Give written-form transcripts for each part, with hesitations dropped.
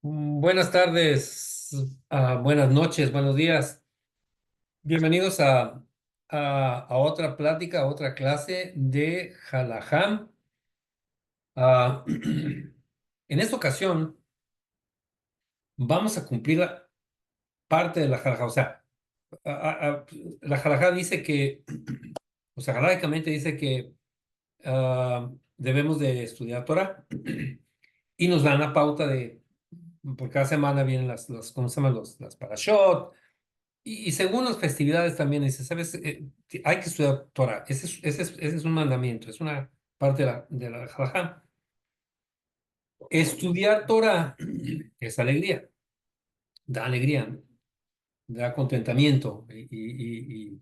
Buenas tardes, buenas noches, buenos días. Bienvenidos a otra plática, a otra clase de Halajá. En esta ocasión vamos a cumplir la parte de la Halajá. O sea, a- a- a- la Halajá dice que, o sea, halajicamente dice que debemos de estudiar Torah y nos dan la pauta de, por cada semana vienen ¿cómo se llaman? Las parashot. Y según las festividades también dice, ¿sabes? Hay que estudiar Torah. Ese es un mandamiento, es una parte de la halajá. Estudiar Torah es alegría, da contentamiento. Pero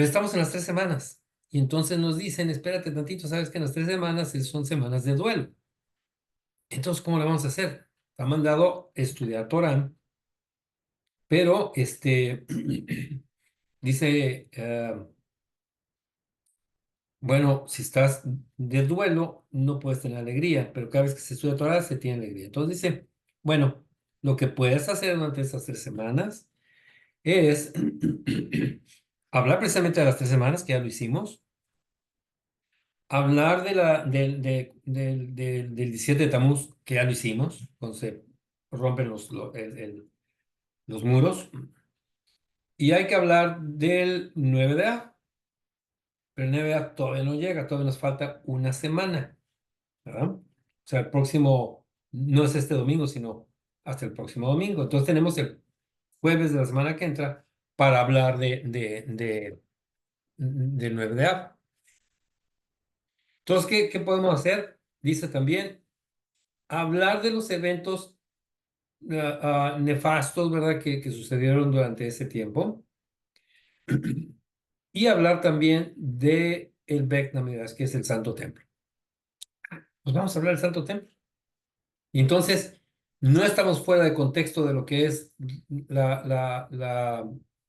estamos en las 3 semanas. Y entonces nos dicen, espérate tantito, ¿sabes que en las 3 semanas son semanas de duelo? Entonces, ¿cómo le vamos a hacer? Ha mandado estudiar Torah, pero dice... bueno, si estás de duelo, no puedes tener alegría, pero cada vez que se estudia Torah se tiene alegría. Entonces dice, bueno, lo que puedes hacer durante estas 3 semanas es hablar precisamente de las 3 semanas, que ya lo hicimos, hablar del 17 de Tamuz, que ya lo hicimos, cuando se rompen los muros, y hay que hablar del 9 de Av, pero el 9 de Av todavía no llega, todavía nos falta una semana. ¿Verdad? O sea, el próximo, no es este domingo, sino hasta el próximo domingo. Entonces tenemos el jueves de la semana que entra para hablar del 9 de Av. Entonces, ¿qué podemos hacer? Dice también, hablar de los eventos nefastos, ¿verdad? Que sucedieron durante ese tiempo. Y hablar también de el Beit Hamidrash, que es el Santo Templo. Pues vamos a hablar del Santo Templo. Y entonces, no estamos fuera de contexto de lo que es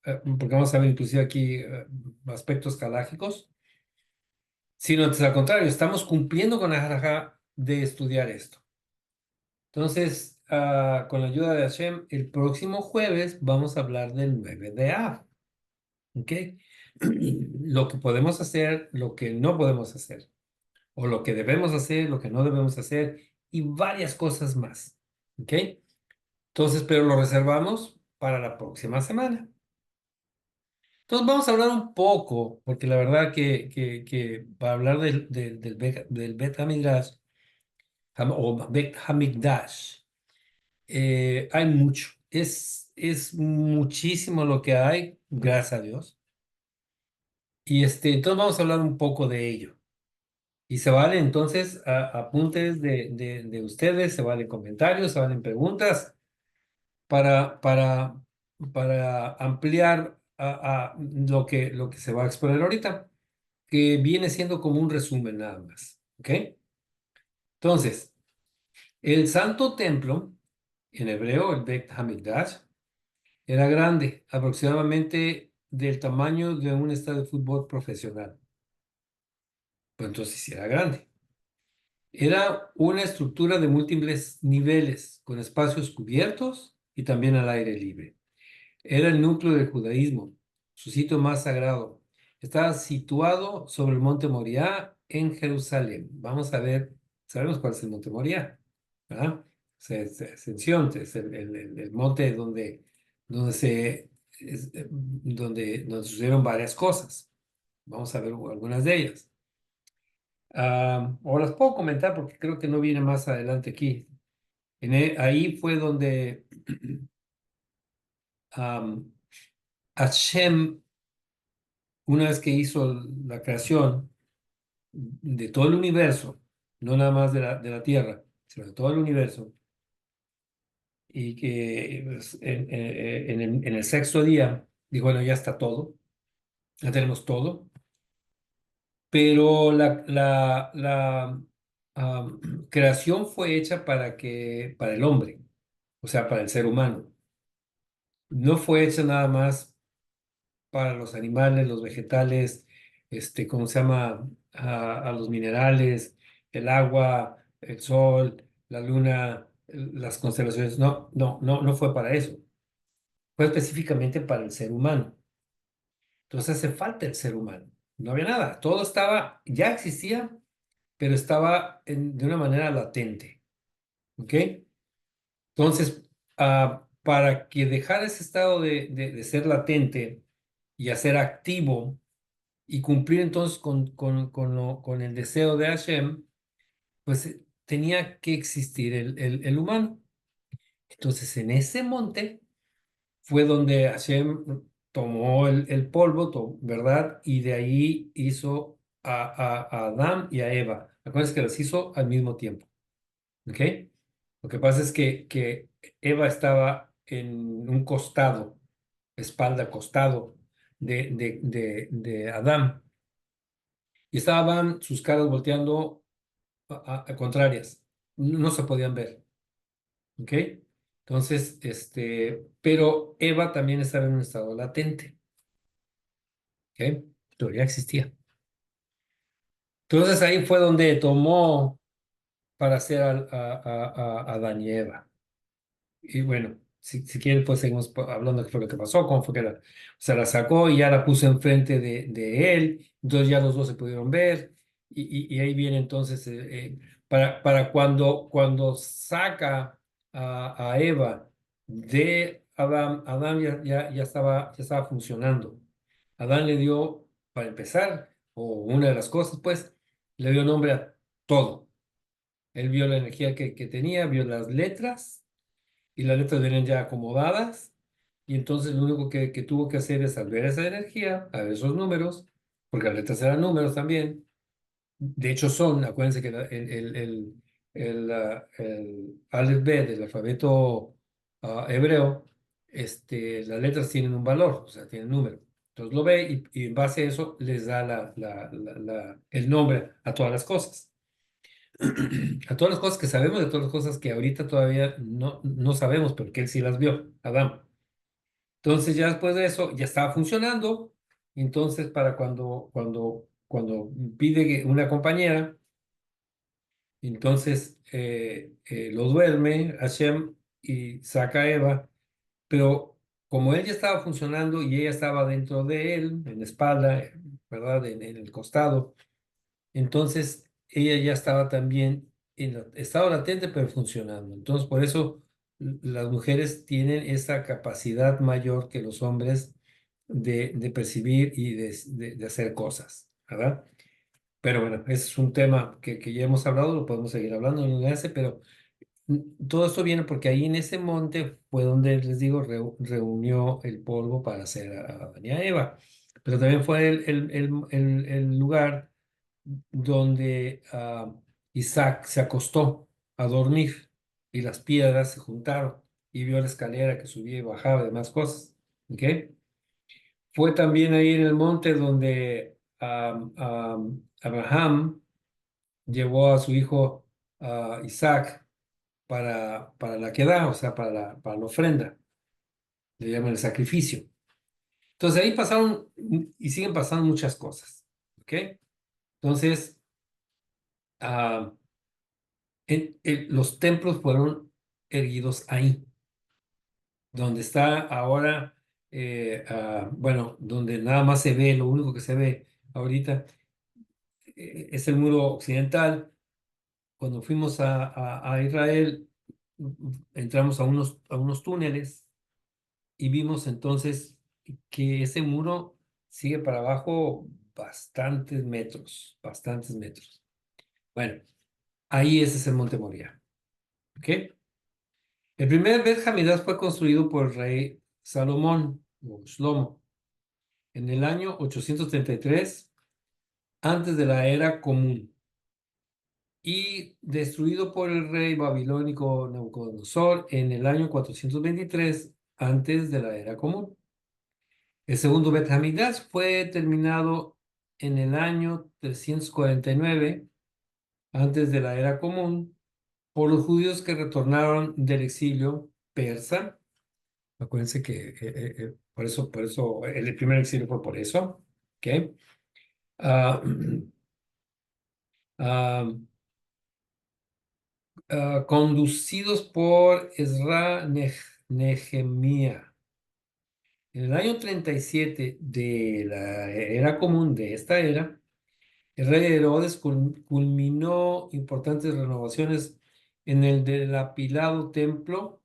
porque vamos a ver inclusive aquí aspectos halágicos, sino antes al contrario, estamos cumpliendo con la halajá de estudiar esto. Entonces, con la ayuda de Hashem, el próximo jueves vamos a hablar del 9 de Av, ¿ok? Lo que podemos hacer, lo que no podemos hacer, o lo que debemos hacer, lo que no debemos hacer, y varias cosas más, ¿ok? Entonces, pero lo reservamos para la próxima semana. Entonces, vamos a hablar un poco, porque la verdad que para hablar del Bet HaMikdash, o Bet HaMikdash, hay mucho. Es muchísimo lo que hay, gracias a Dios. Y entonces vamos a hablar un poco de ello. Y se vale entonces apuntes de ustedes, se valen comentarios, se valen preguntas para, para, para ampliar lo que se va a exponer ahorita, que viene siendo como un resumen nada más. ¿Ok? Entonces, el Santo Templo, en hebreo, el Beit HaMikdash, era grande, aproximadamente del tamaño de un estadio de fútbol profesional. Pues entonces sí era grande. Era una estructura de múltiples niveles, con espacios cubiertos y también al aire libre. Era el núcleo del judaísmo, su sitio más sagrado. Estaba situado sobre el monte Moriah en Jerusalén. Vamos a ver, sabemos cuál es el monte Moriah, ¿verdad? Ascensión, es el monte donde sucedieron varias cosas. Vamos a ver algunas de ellas. O las puedo comentar porque creo que no viene más adelante aquí. Ahí fue donde am, Hashem, una vez que hizo la creación de todo el universo, no nada más de la Tierra, sino de todo el universo, y que pues, en el sexto día dijo, bueno, ya está todo, ya tenemos todo, pero creación fue hecha para el hombre, o sea, para el ser humano. No fue hecha nada más para los animales, los vegetales, ¿cómo se llama? A los minerales, el agua, el sol, la luna. las constelaciones. No, no, no, no fue para eso. Fue específicamente para el ser humano. Entonces hace falta el ser humano. No había nada. Todo estaba, ya existía, pero estaba de una manera latente. ¿Ok? Entonces, para que dejara ese estado de ser latente y a ser activo y cumplir entonces con el deseo de Hashem, pues tenía que existir el humano. Entonces, en ese monte fue donde Hashem tomó el polvo, ¿verdad? Y de ahí hizo a Adán y a Eva. Acuérdense que las hizo al mismo tiempo, ¿ok? Lo que pasa es que Eva estaba en un costado, espalda, costado de Adán. Y estaban sus caras volteando a contrarias. No se podían ver, ¿ok? Entonces, pero Eva también estaba en un estado latente, ¿ok? Todavía existía. Entonces ahí fue donde tomó para hacer a Adán y Eva. Y bueno, si quieren, pues seguimos hablando de qué fue lo que pasó, cómo fue que se la sacó y ya la puso enfrente de él. Entonces ya los dos se pudieron ver. Y ahí viene entonces, para cuando saca a Eva de Adán, Adán ya estaba funcionando. Adán le dio, para empezar, o una de las cosas, pues, le dio nombre a todo. Él vio la energía que tenía, vio las letras y las letras vienen ya acomodadas, y entonces lo único que tuvo que hacer es al ver esa energía, a ver esos números, porque las letras eran números también, de hecho son, acuérdense que el Aleph Bet del alfabeto hebreo, las letras tienen un valor, o sea, tienen número. Entonces lo ve y en base a eso les da el nombre a todas las cosas. A todas las cosas que sabemos, de todas las cosas que ahorita todavía no sabemos, pero que él sí las vio, Adán. Entonces ya después de eso ya estaba funcionando. Entonces para cuando pide una compañera, entonces lo duerme Hashem y saca a Eva, pero como él ya estaba funcionando y ella estaba dentro de él, en la espalda, ¿verdad? En el costado. Entonces, ella ya estaba también en estado latente, pero funcionando. Entonces, por eso las mujeres tienen esa capacidad mayor que los hombres de percibir y de hacer cosas, ¿verdad? Pero bueno, ese es un tema que ya hemos hablado, lo podemos seguir hablando en el enlace, pero todo esto viene porque ahí en ese monte fue donde, les digo, reunió el polvo para hacer a Adán y a Eva. Pero también fue el lugar donde Isaac se acostó a dormir y las piedras se juntaron y vio la escalera que subía y bajaba y demás cosas. ¿Ok? Fue también ahí en el monte donde Abraham llevó a su hijo Isaac para la queda, o sea, para la ofrenda, le llaman el sacrificio. Entonces ahí pasaron y siguen pasando muchas cosas. ¿Ok? Entonces, ah, los templos fueron erguidos ahí, donde está ahora, bueno, donde nada más se ve, lo único que se ve ahorita es el muro occidental. Cuando fuimos a Israel, entramos a unos túneles y vimos entonces que ese muro sigue para abajo bastantes metros, bastantes metros. Bueno, ahí ese es el Monte Moriah. ¿Ok? El primer Bet Hamikdash fue construido por el rey Salomón, o Shlomo, en el año 833 antes de la era común, y destruido por el rey babilónico Nabucodonosor en el año 423 antes de la era común. El segundo Bet Hamikdash fue terminado en el año 349 antes de la era común por los judíos que retornaron del exilio persa. Acuérdense que por eso, el primer exilio fue por eso. ¿Ok? Ah, ah, conducidos por Nehemías. En el año 37 de la era común de esta era, el rey Herodes culminó importantes renovaciones en el dilapidado templo,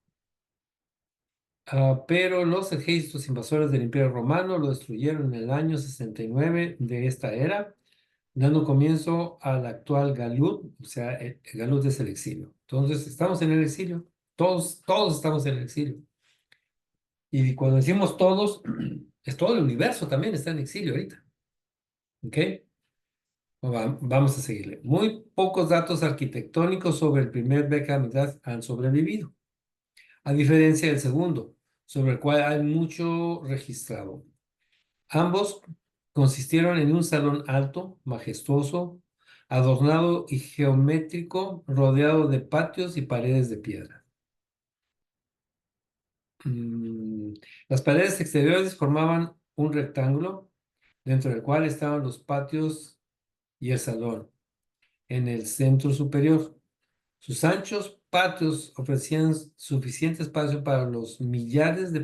pero los ejércitos invasores del Imperio Romano lo destruyeron en el año 69 de esta era, dando comienzo al actual Galut, o sea, el Galut es el exilio. Entonces, estamos en el exilio, todos estamos en el exilio. Y cuando decimos todos, es todo el universo también está en exilio ahorita, ¿ok? Vamos a seguirle. Muy pocos datos arquitectónicos sobre el primer Beit HaMikdash han sobrevivido, a diferencia del segundo, sobre el cual hay mucho registrado. Ambos consistieron en un salón alto, majestuoso, adornado y geométrico, rodeado de patios y paredes de piedra. Mm, Las paredes exteriores formaban un rectángulo, dentro del cual estaban los patios y el salón, en el centro superior. Sus anchos patios ofrecían suficiente espacio para los millares de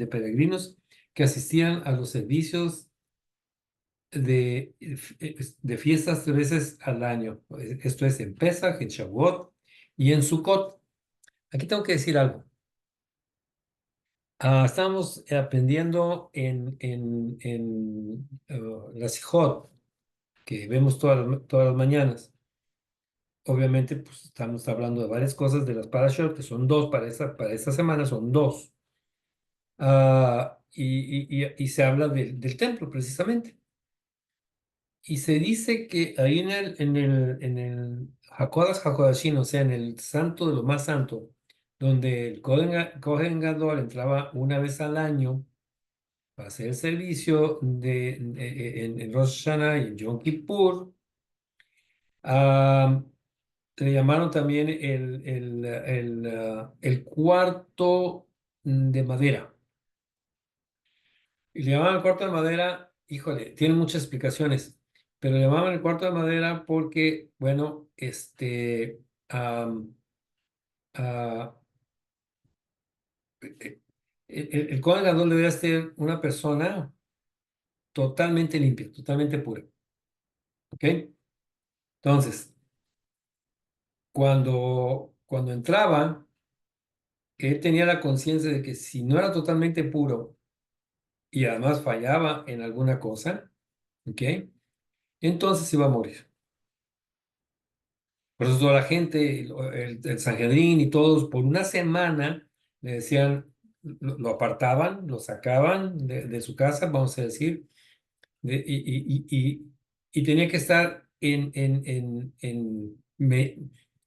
peregrinos que asistían a los servicios de fiestas 3 veces al año. Esto es en Pesach, en Shavuot y en Sukkot. Aquí tengo que decir algo. Estamos aprendiendo en la Sijot, que vemos todas las mañanas. Obviamente, pues estamos hablando de varias cosas de las parashot, que son dos para esta semana, son dos. Y se habla del templo, precisamente. Y se dice que ahí en el Hakodashim, o sea, en el santo de lo más santo, donde el Kohen Gadol entraba una vez al año para hacer el servicio en Rosh Hashanah y en Yom Kippur. ah, Le llamaron también el cuarto de madera. Y le llamaban el cuarto de madera, híjole, tiene muchas explicaciones, pero le llamaban el cuarto de madera porque, bueno, am, ah, el Kohen Gadol debía ser una persona totalmente limpia, totalmente pura, ¿ok? Entonces, cuando entraba, él tenía la conciencia de que si no era totalmente puro y además fallaba en alguna cosa, ¿ok? Entonces iba a morir. Por eso toda la gente, el Sanhedrín y todos, por una semana le decían, lo apartaban, lo sacaban de su casa, vamos a decir, y tenía que estar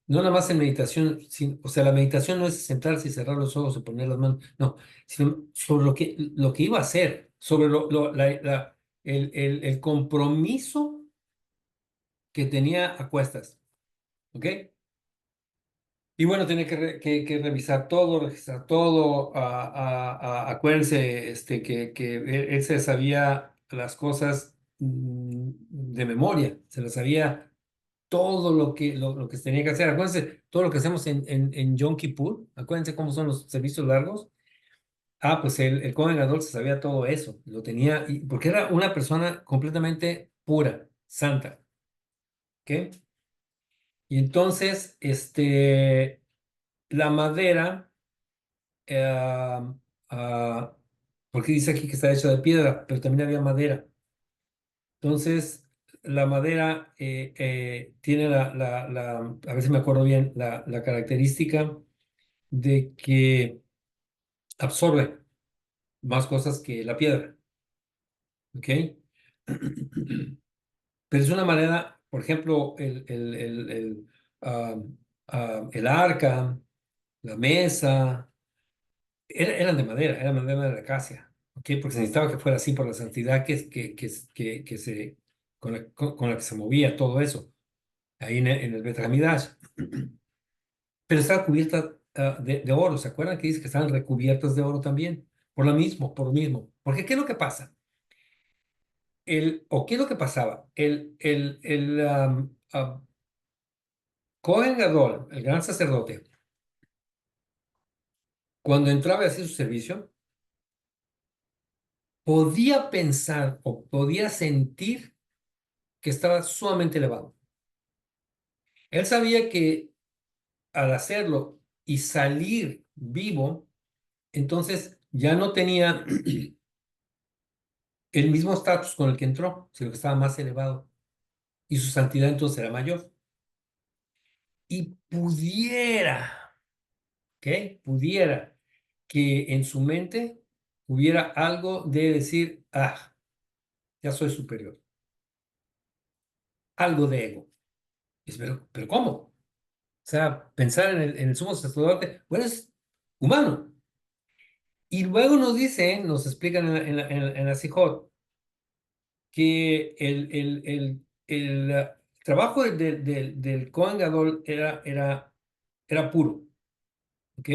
no nada más en meditación, o sea, la meditación no es sentarse y cerrar los ojos y poner las manos, no, sino sobre lo que iba a hacer, sobre el compromiso que tenía a cuestas, ¿ok? Y bueno, tenía que revisar todo, registrar todo. Acuérdense que él se sabía las cosas de memoria, se las sabía todo lo que se tenía que hacer. Acuérdense, todo lo que hacemos en Yom Kippur, acuérdense cómo son los servicios largos. Pues el Kohen Gadol se sabía todo eso, lo tenía, porque era una persona completamente pura, santa, ¿ok? Y entonces, la madera, ah, ah, porque dice aquí que está hecha de piedra, pero también había madera. Entonces, la madera tiene a ver si me acuerdo bien, la característica de que absorbe más cosas que la piedra, ¿ok? Pero es una manera, por ejemplo, el arca, la mesa. Eran de madera, eran madera de acacia, ¿ok? Porque se necesitaba que fuera así por la santidad con la que se movía todo eso, ahí en el Bet Hamidash. Pero estaba cubierta de oro, ¿se acuerdan que dice que estaban recubiertas de oro también? Por lo mismo. Porque ¿qué es lo que pasa? ¿O qué es lo que pasaba? Cohen Gadol, el gran sacerdote, cuando entraba a hacer su servicio, podía pensar o podía sentir que estaba sumamente elevado. Él sabía que al hacerlo y salir vivo, entonces ya no tenía el mismo estatus con el que entró, sino que estaba más elevado y su santidad entonces era mayor. Y pudiera, ¿ok? Pudiera que en su mente hubiera algo de decir, ah, ya soy superior, algo de ego. Pero ¿cómo? O sea, pensar en el sumo sacerdote, bueno, es humano. Y luego nos dice, nos explican en la Sijot, que el trabajo del Kohen Gadol era puro, ¿ok?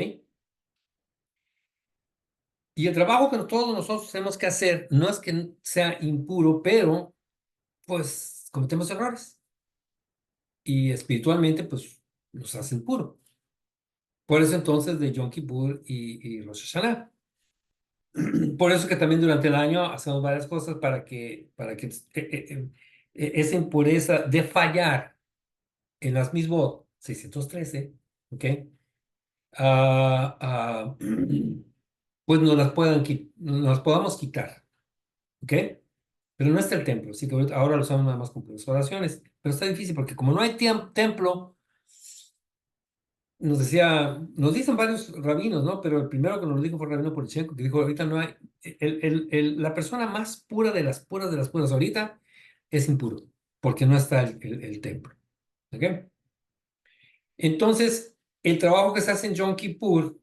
Y el trabajo que todos nosotros tenemos que hacer no es que sea impuro, pero pues cometemos errores y espiritualmente pues nos hacen puro. Por eso entonces de Yom Kippur y Rosh Hashanah. Por eso que también durante el año hacemos varias cosas para que esa impureza de fallar en las misbot 613, ¿ok? Ah, ah, pues nos las podamos quitar, ¿ok? Pero no está el templo, así que ahora lo usamos nada más con puras oraciones. Pero está difícil porque como no hay templo, nos dicen varios rabinos, ¿no? Pero el primero que nos lo dijo fue el rabino Porichenko, que dijo, ahorita no hay, la persona más pura de las puras ahorita es impuro, porque no está el templo, ¿ok? Entonces, el trabajo que se hace en Yom Kippur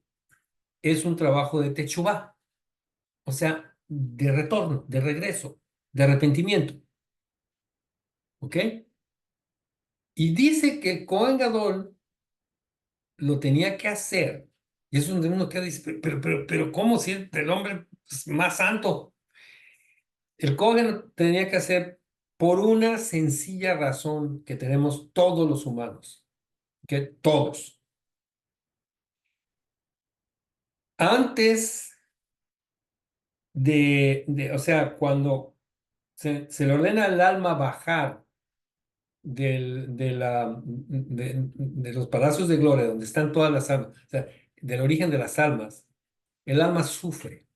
es un trabajo de techubá, o sea, de retorno, de regreso, de arrepentimiento, ¿ok? Y dice que el Kohen Gadol lo tenía que hacer, y es donde uno queda y dice, pero ¿cómo si el hombre es más santo? El Kohen tenía que hacer por una sencilla razón que tenemos todos los humanos, que todos. Antes o sea, cuando se le ordena al alma bajar de los palacios de gloria, donde están todas las almas, o sea, del origen de las almas, el alma sufre,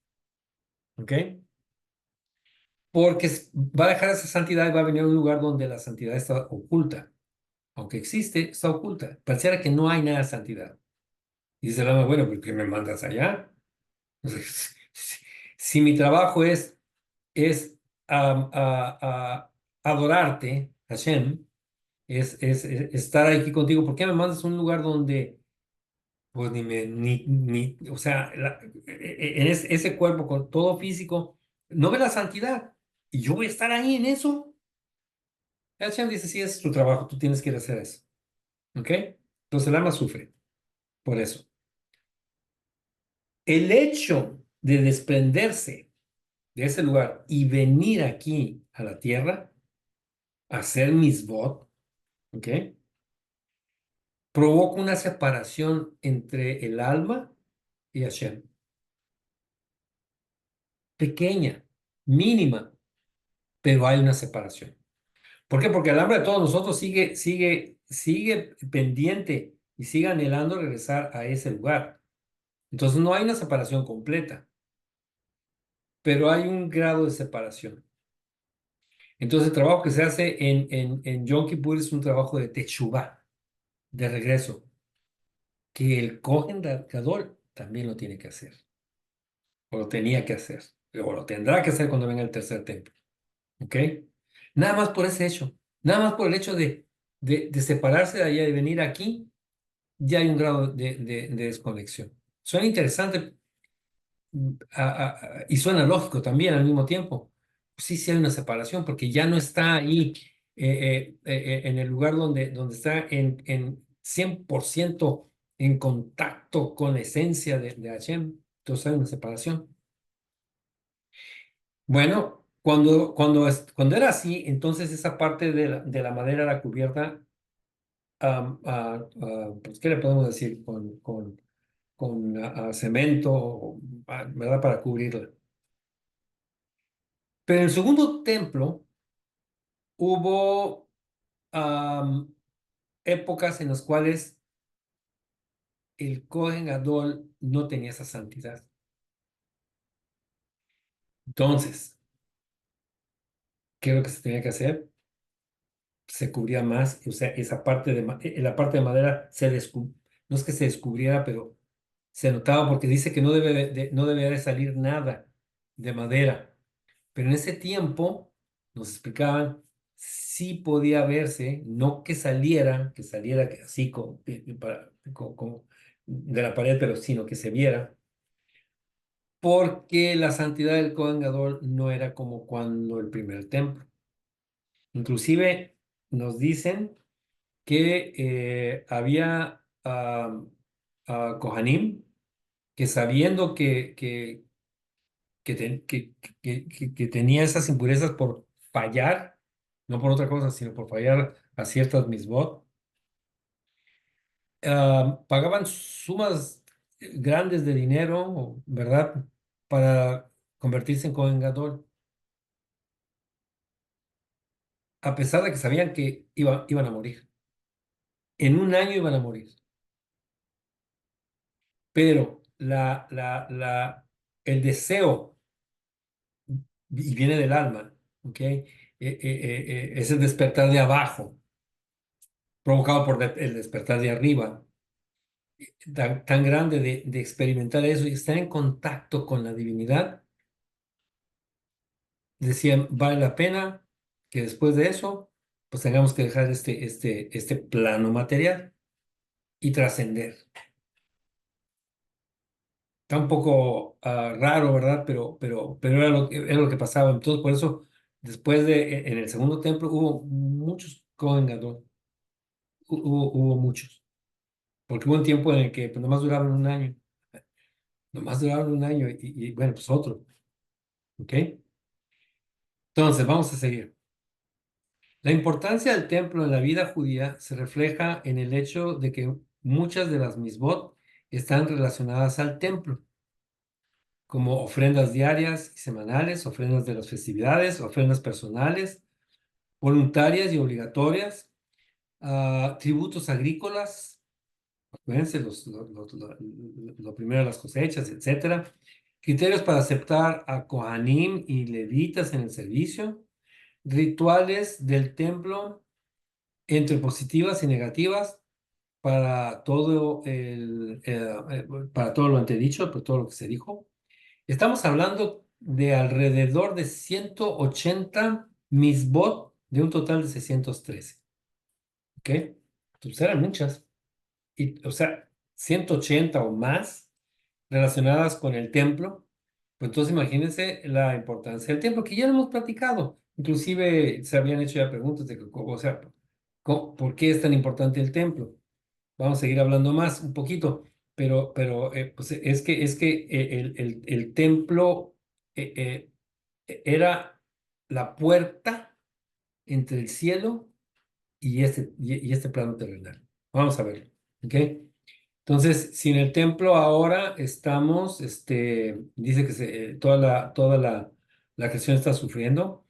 ¿ok? Porque va a dejar esa santidad y va a venir a un lugar donde la santidad está oculta. Aunque existe, está oculta. Pareciera que no hay nada de santidad. Y dice el alma, bueno, ¿por qué me mandas allá? O sea, si mi trabajo es adorarte, Hashem, es estar aquí contigo, ¿por qué me mandas a un lugar donde, pues o sea, ese cuerpo con todo físico, no ve la santidad? Y yo voy a estar ahí en eso. Hashem dice, sí, es tu trabajo, tú tienes que ir a hacer eso. ¿Ok? Entonces el alma sufre por eso. El hecho de desprenderse de ese lugar y venir aquí a la tierra, a hacer misbot, ¿ok? Provoca una separación entre el alma y Hashem. Pequeña, mínima, pero hay una separación. ¿Por qué? Porque el alma de todos nosotros sigue pendiente y sigue anhelando regresar a ese lugar. Entonces no hay una separación completa, pero hay un grado de separación. Entonces el trabajo que se hace en Yom Kippur es un trabajo de techubá, de regreso, que el Kohen Gadol también lo tiene que hacer, o lo tenía que hacer, o lo tendrá que hacer cuando venga el tercer templo. ¿Ok? Nada más por ese hecho, nada más por el hecho de separarse de allá y venir aquí, ya hay un grado de desconexión. Suena interesante, y suena lógico también al mismo tiempo. Sí, sí hay una separación, porque ya no está ahí en el lugar donde está en 100% en contacto con la esencia de Hashem. Entonces hay una separación. Bueno, cuando era así, entonces esa parte de la madera era cubierta pues, ¿qué le podemos decir? Con cemento, ¿verdad? Para cubrirla. Pero en el segundo templo hubo am, épocas en las cuales el Cohen Gadol no tenía esa santidad. Entonces, ¿qué es lo que se tenía que hacer? Se cubría más, o sea, esa parte la parte de madera no es que se descubriera, pero se notaba porque dice que no debe de salir nada de madera. Pero en ese tiempo nos explicaban sí podía verse, no que saliera así de la pared, pero sino que se viera, porque la santidad del Cohen Gadol no era como cuando el primer templo. Inclusive nos dicen que había Kohanim que sabiendo que tenía esas impurezas por fallar, no por otra cosa, sino por fallar a ciertas misbot, pagaban sumas grandes de dinero, ¿verdad? Para convertirse en Kohen Gadol, a pesar de que sabían que iban a morir. En un año iban a morir. Pero el deseo, y viene del alma, ¿ok? Es el despertar de abajo, provocado por el despertar de arriba, tan grande de experimentar eso y estar en contacto con la divinidad, decían, vale la pena que después de eso, pues tengamos que dejar este plano material y trascender. Está un poco raro, ¿verdad? Pero era lo que pasaba. Entonces, por eso, después en el segundo templo hubo muchos Kohen Gadol, hubo muchos, porque hubo un tiempo en el que pues, nomás duraban un año bueno, pues otro, ¿ok? Entonces, vamos a seguir. La importancia del templo en la vida judía se refleja en el hecho de que muchas de las misbot están relacionadas al templo, como ofrendas diarias y semanales, ofrendas de las festividades, ofrendas personales, voluntarias y obligatorias, tributos agrícolas, acuérdense, lo primero las cosechas, etcétera, criterios para aceptar a Kohanim y levitas en el servicio, rituales del templo entre positivas y negativas para todo lo antedicho, por todo lo que se dijo. Estamos hablando de alrededor de 180 misbot de un total de 613. ¿Ok? Pues eran muchas. O sea, 180 o más relacionadas con el templo. Pues entonces imagínense la importancia del templo, que ya lo hemos platicado. Inclusive se habían hecho ya preguntas de, o sea, ¿por qué es tan importante el templo? Vamos a seguir hablando más un poquito, pero pues es que el templo era la puerta entre el cielo y este plano terrenal. Vamos a verlo, ¿ok? Entonces, si en el templo ahora estamos, dice que la creación está sufriendo.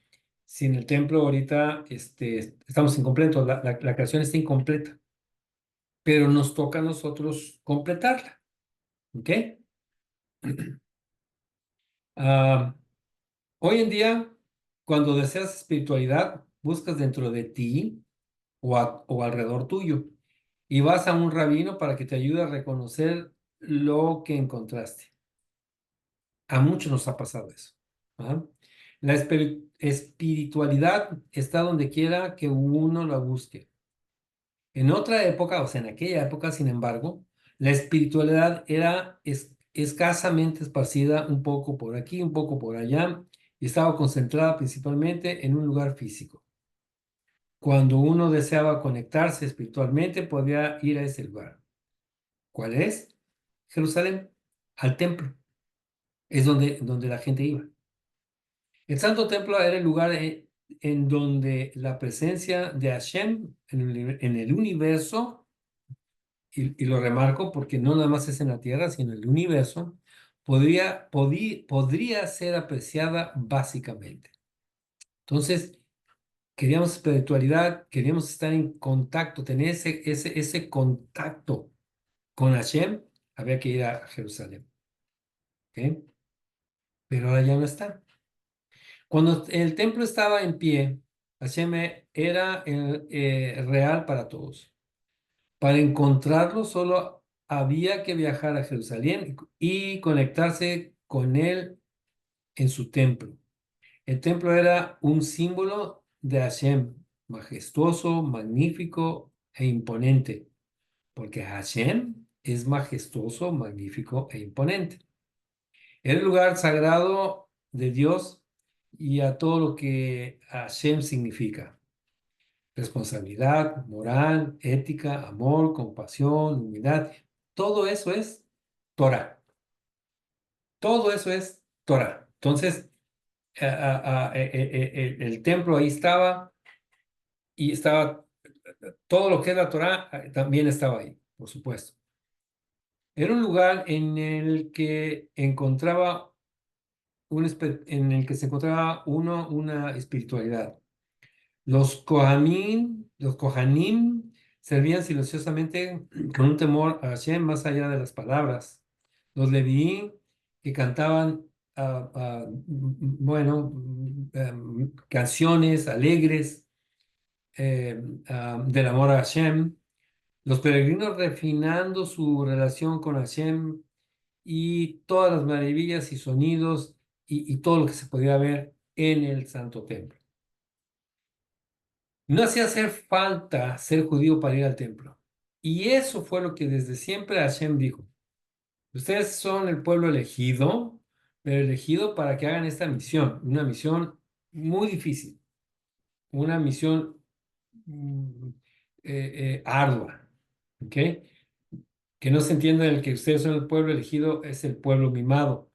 Si en el templo ahorita estamos incompletos, la creación está incompleta, pero nos toca a nosotros completarla, ¿ok? Ah, hoy en día, cuando deseas espiritualidad, buscas dentro de ti o alrededor tuyo y vas a un rabino para que te ayude a reconocer lo que encontraste. A muchos nos ha pasado eso. ¿Ah? La espiritualidad está donde quiera que uno la busque. En otra época, o sea, en aquella época, sin embargo, la espiritualidad era escasamente esparcida un poco por aquí, un poco por allá, y estaba concentrada principalmente en un lugar físico. Cuando uno deseaba conectarse espiritualmente, podía ir a ese lugar. ¿Cuál es? Jerusalén, al templo. Es donde la gente iba. El Santo Templo era el lugar en donde la presencia de Hashem en el universo, y lo remarco porque no nada más es en la tierra, sino en el universo, podría ser apreciada básicamente. Entonces, queríamos espiritualidad, queríamos estar en contacto, tener ese contacto con Hashem, había que ir a Jerusalén. ¿Ok? Pero ahora ya no está. Cuando el templo estaba en pie, Hashem era real para todos. Para encontrarlo solo había que viajar a Jerusalén y conectarse con él en su templo. El templo era un símbolo de Hashem, majestuoso, magnífico e imponente, porque Hashem es majestuoso, magnífico e imponente. Era el lugar sagrado de Dios y a todo lo que Hashem significa. Responsabilidad, moral, ética, amor, compasión, humildad. Todo eso es Torah. Todo eso es Torah. Entonces, el templo ahí estaba y estaba todo lo que es la Torah también estaba ahí, por supuesto. Era un lugar en el que en el que se encontraba una espiritualidad. Los Kohanim servían silenciosamente con un temor a Hashem más allá de las palabras. Los Levií que cantaban, bueno, canciones alegres del amor a Hashem. Los peregrinos refinando su relación con Hashem y todas las maravillas y sonidos y todo lo que se podía ver en el Santo Templo. No hacía hacer falta ser judío para ir al templo. Y eso fue lo que desde siempre Hashem dijo. Ustedes son el pueblo elegido, pero elegido para que hagan esta misión, una misión muy difícil, una misión mm, ardua, ¿ok? Que no se entienda el que ustedes son el pueblo elegido, es el pueblo mimado.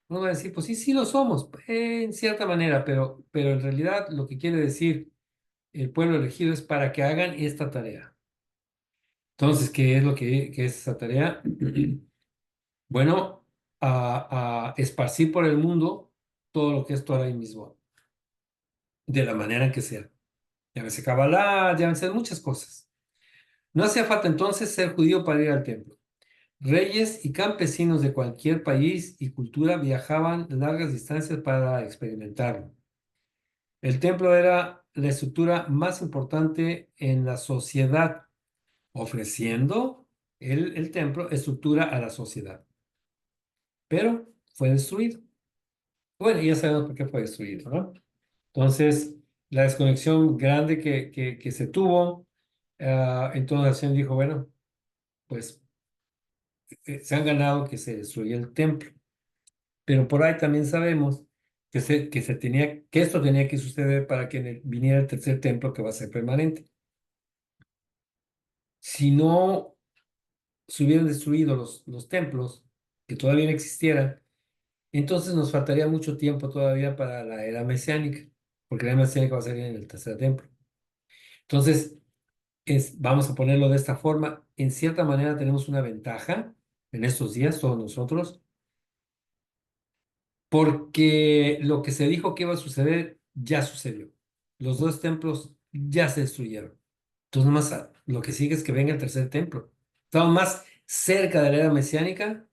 Uno va a decir, pues sí, sí lo somos, en cierta manera, pero en realidad lo que quiere decir el pueblo elegido es para que hagan esta tarea. Entonces, ¿qué es lo que es esa tarea? Bueno, a esparcir por el mundo todo lo que es Torah y mismo, de la manera en que sea. Llámese Kabbalah, llámese muchas cosas. No hacía falta entonces ser judío para ir al templo. Reyes y campesinos de cualquier país y cultura viajaban largas distancias para experimentarlo. El templo era la estructura más importante en la sociedad, ofreciendo el templo estructura a la sociedad. Pero fue destruido. Bueno, ya sabemos por qué fue destruido, ¿no? Entonces, la desconexión grande que se tuvo, entonces Hashem dijo, bueno, pues se han ganado que se destruya el templo. Pero por ahí también sabemos que esto tenía que suceder para que viniera el tercer templo que va a ser permanente. Si no se hubieran destruido los templos, que todavía no existieran, entonces nos faltaría mucho tiempo todavía para la era mesiánica, porque la era mesiánica va a ser en el tercer templo. Entonces, vamos a ponerlo de esta forma, en cierta manera tenemos una ventaja en estos días, todos nosotros, porque lo que se dijo que iba a suceder ya sucedió. Los dos templos ya se destruyeron. Entonces, nomás lo que sigue es que venga el tercer templo. Estamos más cerca de la era mesiánica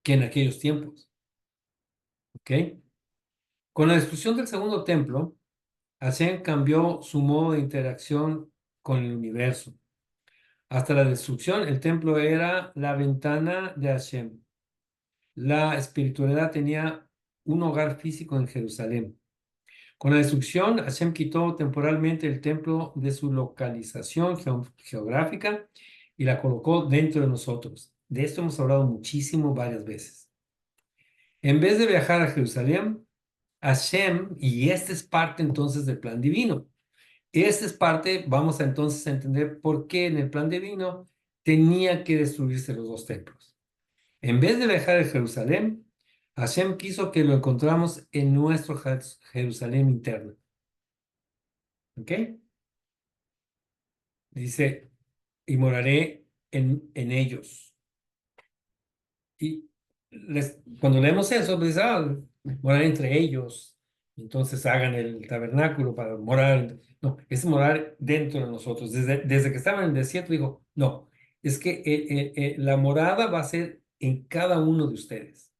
que en aquellos tiempos. ¿Ok? Con la destrucción del segundo templo, Hashem cambió su modo de interacción con el universo. Hasta la destrucción, el templo era la ventana de Hashem. La espiritualidad tenía un hogar físico en Jerusalén. Con la destrucción, Hashem quitó temporalmente el templo de su localización geográfica y la colocó dentro de nosotros. De esto hemos hablado muchísimo varias veces. En vez de viajar a Jerusalén, Hashem, y esta es parte entonces del plan divino. Esta es parte, vamos a entonces a entender por qué en el plan divino tenía que destruirse los dos templos. En vez de viajar a Jerusalén, Hashem quiso que lo encontramos en nuestro Jerusalén interno. ¿Ok? Dice, y moraré en ellos. Y cuando leemos eso, pues, morar entre ellos. Entonces hagan el tabernáculo para morar. No, es morar dentro de nosotros. Desde que estaban en el desierto, dijo, no, es que la morada va a ser en cada uno de ustedes.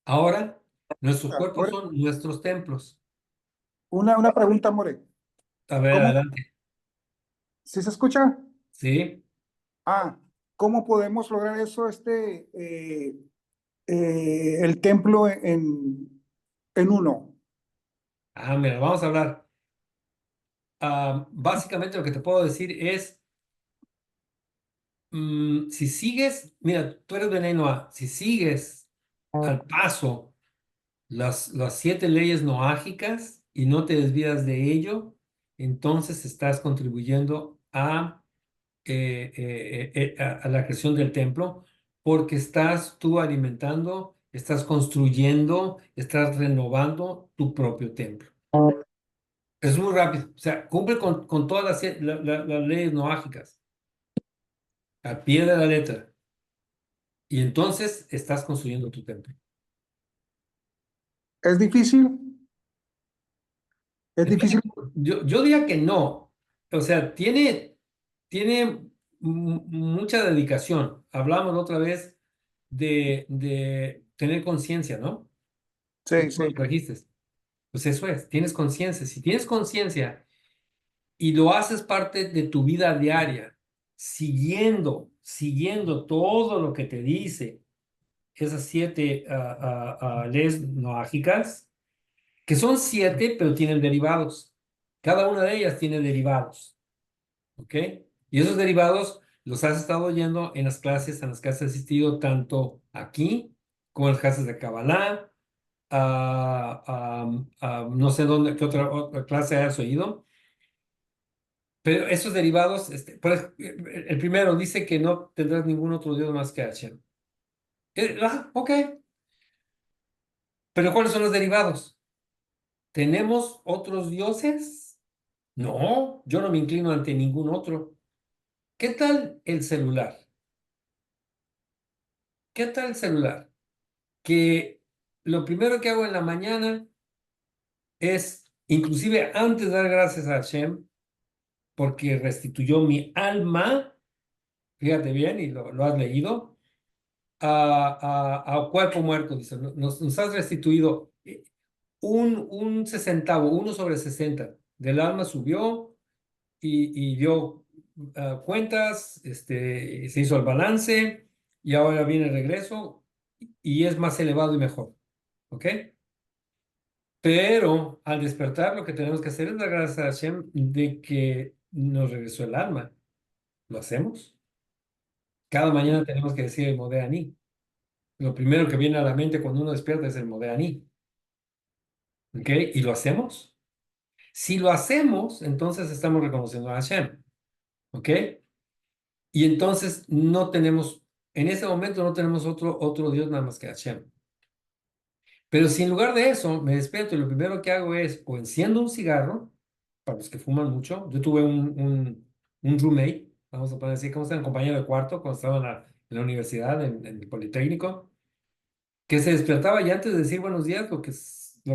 Ahora, nuestros Ah, cuerpos More, son nuestros templos. una pregunta, More. A ver, ¿Cómo, adelante. si se escucha? ¿Sí? Ah, ¿cómo podemos lograr eso, el templo en uno? Mira, vamos a hablar. Básicamente lo que te puedo decir es, si sigues, mira, tú eres de Nenoa, si sigues al paso las 7 leyes noágicas y no te desvías de ello, entonces estás contribuyendo a la creación del templo, porque estás tú alimentando, estás construyendo, estás renovando tu propio templo. Es muy rápido, o sea, cumple con todas las leyes noágicas, a pie de la letra, y entonces estás construyendo tu templo. ¿Es difícil? ¿Es Fíjate, difícil? yo diría que no. O sea, tiene mucha dedicación. Hablamos la otra vez de tener conciencia, ¿no? Y Sí, tú lo sí. trajiste. Pues eso es, tienes conciencia. Si tienes conciencia y lo haces parte de tu vida diaria, siguiendo todo lo que te dice esas 7 leyes noágicas, que son 7, pero tienen derivados. Cada una de ellas tiene derivados, ¿ok? Y esos derivados los has estado oyendo en las clases en las que has asistido tanto aquí como en las clases de Kabbalah, no sé dónde, qué otra clase has oído, pero esos derivados, el primero dice que no tendrás ningún otro Dios más que Hashem. Ok, pero ¿cuáles son los derivados? ¿Tenemos otros dioses? No, yo no me inclino ante ningún otro. ¿Qué tal el celular? ¿Qué tal el celular? Que lo primero que hago en la mañana es, inclusive antes de dar gracias a Hashem, porque restituyó mi alma, fíjate bien, y lo has leído, a cuerpo muerto, dice, nos has restituido un sesentavo, 1/60 del alma subió y dio cuentas, se hizo el balance y ahora viene el regreso y es más elevado y mejor. ¿Ok? Pero al despertar lo que tenemos que hacer es dar gracias a Hashem de que nos regresó el alma. ¿Lo hacemos? Cada mañana tenemos que decir el Modéani. Lo primero que viene a la mente cuando uno despierta es el Modéani. ¿Ok? ¿Y lo hacemos? Si lo hacemos, entonces estamos reconociendo a Hashem. ¿Ok? Y entonces no tenemos, en ese momento no tenemos otro Dios nada más que Hashem. Pero si en lugar de eso me despierto y lo primero que hago es o enciendo un cigarro, para los que fuman mucho, yo tuve un roommate, vamos a poner así, como está, un compañero de cuarto cuando estaba en la universidad, en el Politécnico, que se despertaba y antes de decir buenos días, lo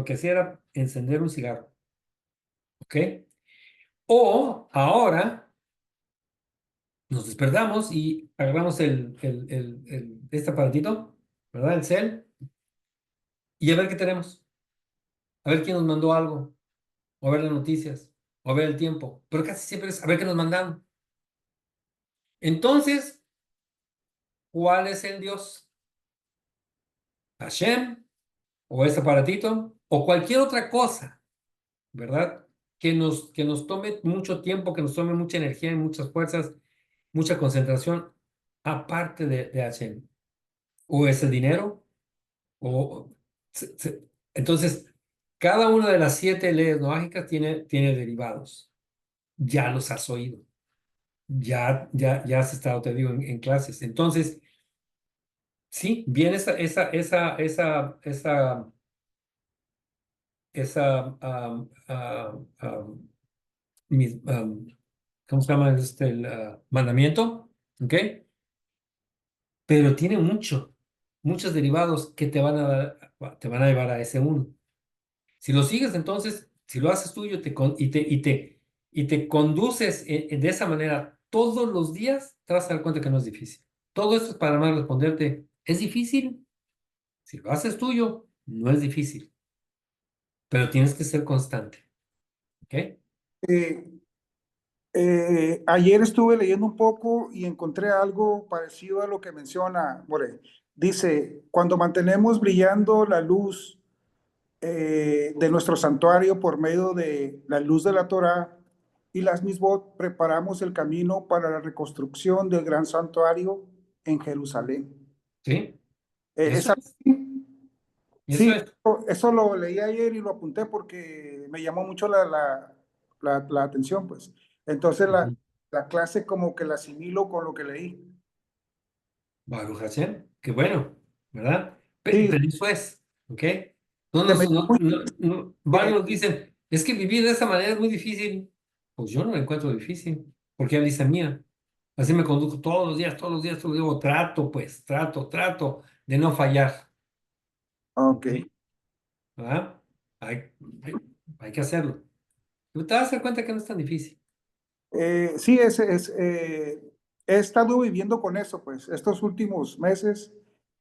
que hacía era encender un cigarro. ¿Ok? O ahora nos despertamos y agarramos este aparatito, ¿verdad? El cel, y a ver qué tenemos. A ver quién nos mandó algo, o a ver las noticias, o a ver el tiempo. Pero casi siempre es a ver qué nos mandaron. Entonces, ¿cuál es el Dios? ¿Hashem? ¿O ese aparatito? ¿O cualquier otra cosa, verdad? Que nos tome mucho tiempo, que nos tome mucha energía y muchas fuerzas, mucha concentración, aparte de Hashem. ¿O es el dinero? O, entonces, cada una de las 7 leyes noágicas tiene derivados. Ya los has oído. Ya has estado, te digo, en clases. Entonces, sí, viene esa, mis, ¿cómo se llama el mandamiento? ¿Ok? Pero tiene muchos derivados que te van a llevar a ese uno. Si lo sigues, entonces, si lo haces tuyo y te conduces de esa manera todos los días, te vas a dar cuenta que no es difícil. Todo esto es para más responderte, ¿es difícil? Si lo haces tuyo, no es difícil, pero tienes que ser constante. ¿Ok? Eh, Ayer estuve leyendo un poco y encontré algo parecido a lo que menciona More. Dice, cuando mantenemos brillando la luz de nuestro santuario por medio de la luz de la Torá y las misbot, preparamos el camino para la reconstrucción del gran santuario en Jerusalén. ¿Sí? Es Eso es. así. Eso Sí, es. eso lo leí ayer y lo apunté porque me llamó mucho la atención, pues. Entonces Ujú. la clase como que la asimilo con lo que leí. Baruch Hashem, qué bueno, ¿verdad? Sí, Pero eso es, ¿ok? No se me nos, no, muy, no, van y eh, nos dicen, es que vivir de esa manera es muy difícil. Pues yo no lo encuentro difícil, porque él dice mía. Así me conduzco todos los días, todos los días, todos los días. Trato, pues, trato de no fallar, ok. ¿ok? ¿Verdad? Hay, hay que hacerlo. Tú te vas a dar cuenta que no es tan difícil. Sí, he estado viviendo con eso, pues, estos últimos meses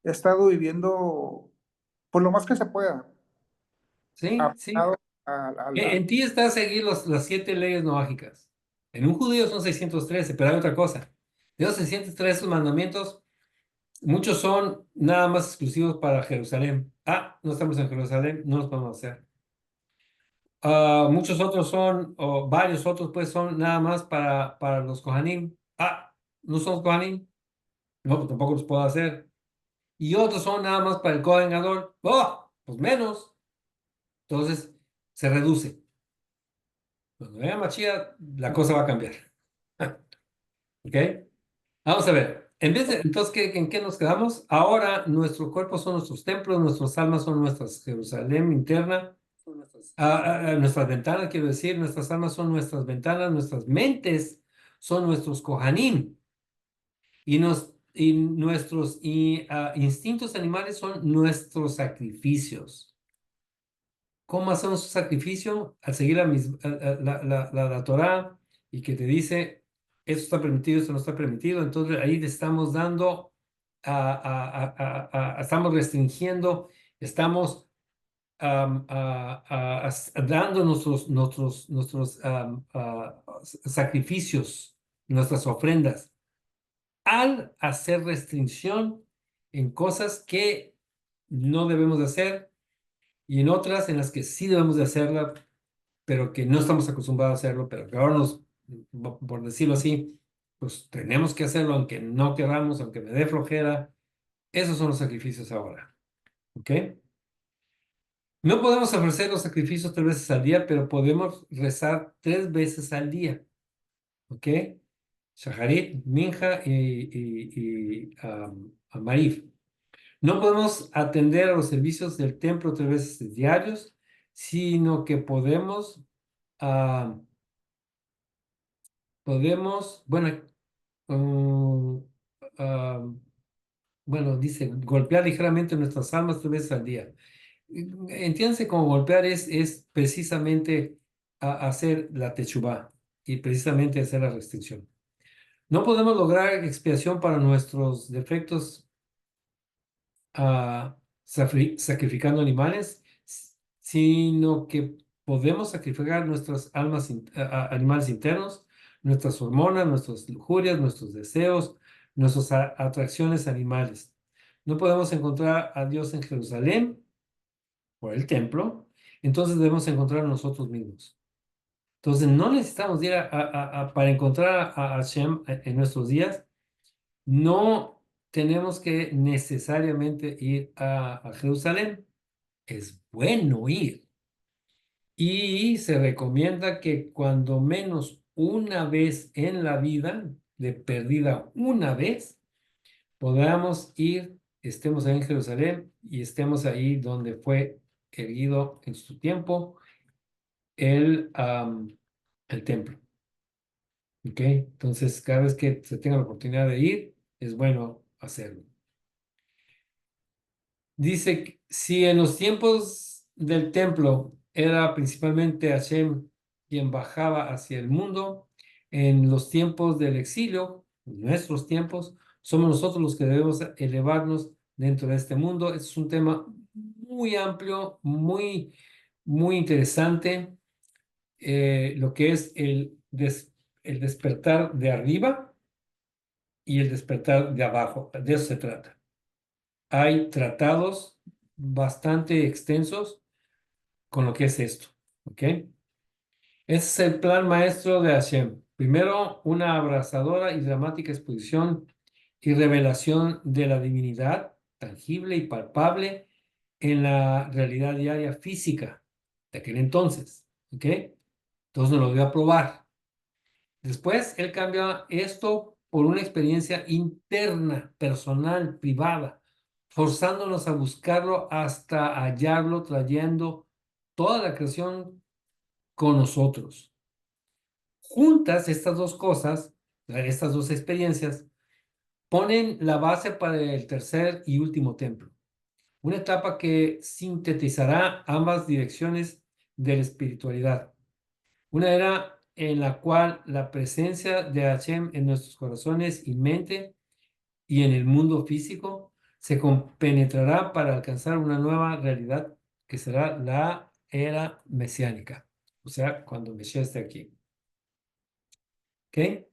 he estado viviendo por lo más que se pueda, Sí, sí. apegado a En ti está seguir las 7 leyes noágicas. En un judío son 613, pero hay otra cosa. De esos 613 mandamientos, muchos son nada más exclusivos para Jerusalén. Ah, no estamos en Jerusalén, no los podemos hacer. Muchos otros son, o varios otros, pues son nada más para los Kohanim. Ah, no somos Kohanim, no, pues tampoco los puedo hacer. Y otros son nada más para el Kohen Gadol. Oh, pues menos. Entonces, se reduce. Cuando venga Mashiach, la cosa va a cambiar. ¿Ok? Vamos a ver. Entonces, ¿en qué nos quedamos? Ahora nuestro cuerpo son nuestros templos, nuestras almas son nuestras Jerusalén interna, nuestras ventanas, quiero decir, nuestras almas son nuestras ventanas, nuestras mentes son nuestros Kohanim y nuestros instintos animales son nuestros sacrificios. ¿Cómo hacemos un sacrificio? Al seguir la Torá y que te dice, esto está permitido, esto no está permitido. Entonces ahí le estamos dando, estamos restringiendo, estamos dando nuestros sacrificios, nuestras ofrendas, al hacer restricción en cosas que no debemos de hacer y en otras en las que sí debemos de hacerla, pero que no estamos acostumbrados a hacerlo, pero que ahora por decirlo así, pues tenemos que hacerlo aunque no queramos, aunque me dé flojera. Esos son los sacrificios ahora, ¿ok? No podemos ofrecer los sacrificios 3 veces al día, pero podemos rezar 3 veces al día, ¿ok? Shaharit, Minja y Marif. No podemos atender a los servicios del templo 3 veces diarios, sino que ah, bueno, mm, ah, bueno, dice, golpear ligeramente nuestras almas 3 veces al día. Entiéndase como golpear es precisamente hacer la techubá y precisamente hacer la restricción. No podemos lograr expiación para nuestros defectos sacrificando animales, sino que podemos sacrificar nuestras almas, animales internos, nuestras hormonas, nuestras lujurias, nuestros deseos, nuestras atracciones animales. No podemos encontrar a Dios en Jerusalén por el templo, entonces debemos encontrar a nosotros mismos. Entonces no necesitamos ir para encontrar a Hashem en nuestros días, no tenemos que necesariamente ir a Jerusalén. Es bueno ir. Y se recomienda que cuando menos una vez en la vida, de perdida una vez, podamos ir, estemos ahí en Jerusalén y estemos ahí donde fue erguido en su tiempo el, el templo. ¿Ok? Entonces, cada vez que se tenga la oportunidad de ir, es bueno hacerlo. Dice, si en los tiempos del templo era principalmente Hashem quien bajaba hacia el mundo, en los tiempos del exilio, en nuestros tiempos, somos nosotros los que debemos elevarnos dentro de este mundo. Es un tema muy amplio, muy interesante, lo que es el despertar de arriba y el despertar de abajo. De eso se trata. Hay tratados bastante extensos con lo que es esto, ¿ok? Ese es el plan maestro de Hashem. Primero, una abrazadora y dramática exposición y revelación de la divinidad tangible y palpable en la realidad diaria física de aquel entonces, ¿ok? Entonces nos lo voy a probar. Después, él cambia esto por una experiencia interna, personal, privada, forzándonos a buscarlo hasta hallarlo, trayendo toda la creación con nosotros. Juntas, estas dos cosas, estas dos experiencias, ponen la base para el tercer y último templo. Una etapa que sintetizará ambas direcciones de la espiritualidad. Una era en la cual la presencia de Hashem en nuestros corazones y mente y en el mundo físico se compenetrará para alcanzar una nueva realidad que será la era mesiánica. O sea, cuando Mesías esté aquí. ¿Ok?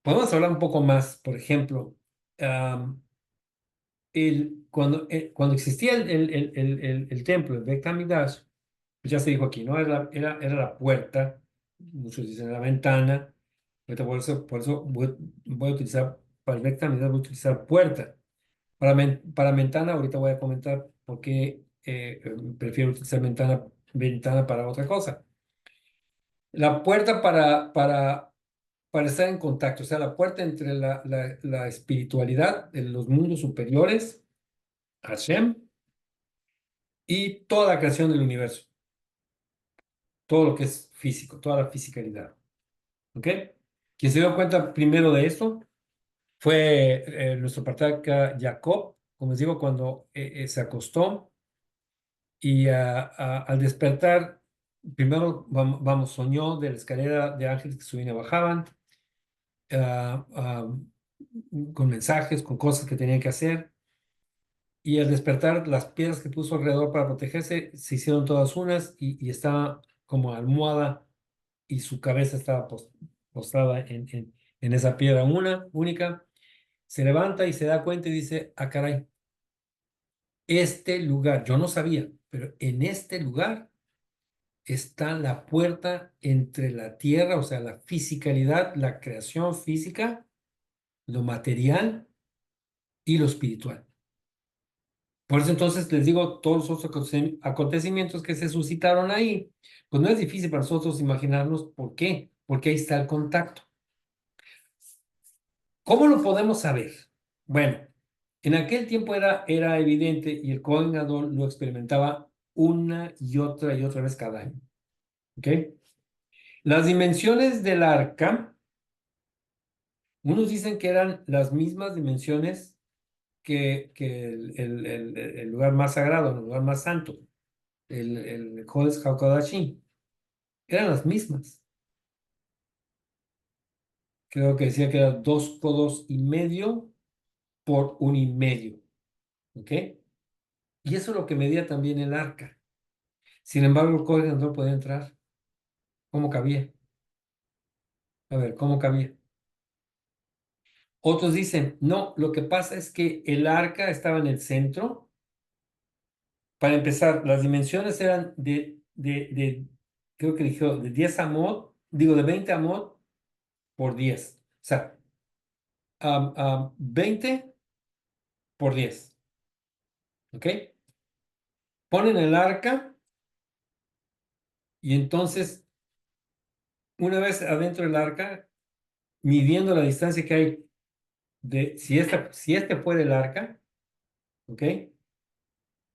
Podemos hablar un poco más, por ejemplo, cuando existía el templo, el Beit HaMikdash, pues ya se dijo aquí, ¿no? Era la puerta, muchos dicen la ventana. Ahorita por eso voy a utilizar, para el Beit HaMikdash voy a utilizar puerta. Para ventana, ahorita voy a comentar por qué prefiero utilizar ventana para otra cosa. La puerta para estar en contacto, o sea, la puerta entre la espiritualidad de los mundos superiores, Hashem, y toda la creación del universo, todo lo que es físico, toda la fisicalidad. ¿Ok? Quien se dio cuenta primero de esto fue nuestro patriarca Jacob, como les digo, cuando se acostó y al despertar, primero, vamos, soñó de la escalera de ángeles que subían y bajaban, ah, ah, con mensajes, con cosas que tenían que hacer. Y al despertar, las piedras que puso alrededor para protegerse se hicieron todas unas y estaba como almohada y su cabeza estaba postrada en esa piedra única. Se levanta y se da cuenta y dice, ah, caray, este lugar, yo no sabía, pero en este lugar está la puerta entre la tierra, o sea, la fisicalidad, la creación física, lo material y lo espiritual. Por eso entonces les digo, todos los otros acontecimientos que se suscitaron ahí, pues no es difícil para nosotros imaginarnos por qué, porque ahí está el contacto. ¿Cómo lo podemos saber? Bueno, en aquel tiempo era evidente y el Kohen Gadol lo experimentaba una y otra vez cada año. ¿Ok? Las dimensiones del arca, unos dicen que eran las mismas dimensiones que el lugar más sagrado, el lugar más santo, el Kodesh HaKodashim. Eran las mismas. Creo que decía que eran 2,5 codos por 1,5. ¿Ok? Y eso es lo que medía también el arca. Sin embargo, el Kohen no podía entrar. ¿Cómo cabía? A ver, ¿cómo cabía? Otros dicen, no, lo que pasa es que el arca estaba en el centro. Para empezar, las dimensiones eran creo que dijo, de 10 amot, digo, de 20 amot por 10. O sea, 20 por 10. ¿Ok? Ponen el arca y entonces, una vez adentro del arca, midiendo la distancia que hay si este fuera el arca, ¿ok?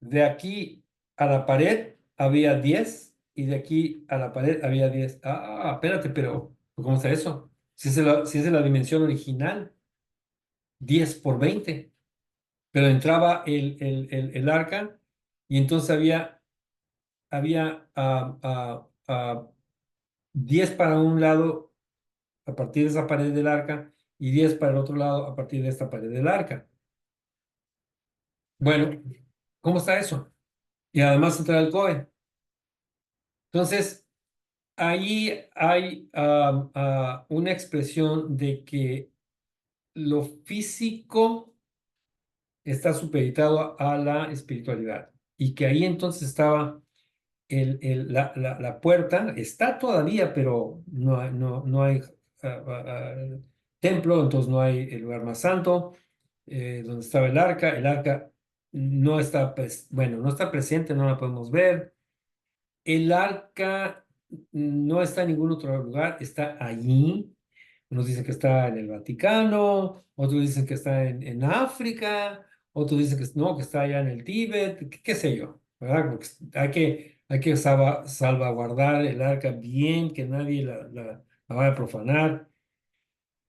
de aquí a la pared había 10 y de aquí a la pared había 10. Espérate, pero ¿cómo está eso? Si es la dimensión original, 10 por 20. Pero entraba el arca y entonces había 10 para un lado a partir de esa pared del arca y 10 para el otro lado a partir de esta pared del arca. Bueno, ¿cómo está eso? Y además entra el Cohen. Entonces, ahí hay una expresión de que lo físico está supeditado a la espiritualidad y que ahí entonces estaba la puerta, está todavía, pero no hay templo, entonces no hay el lugar más santo, donde estaba el arca no está, bueno, no está presente, no la podemos ver. El arca no está en ningún otro lugar, está allí. Unos dicen que está en el Vaticano, otros dicen que está en África, otros dicen que no, que está allá en el Tíbet, qué sé yo, ¿verdad? Porque hay que salvaguardar el arca bien, que nadie la vaya a profanar.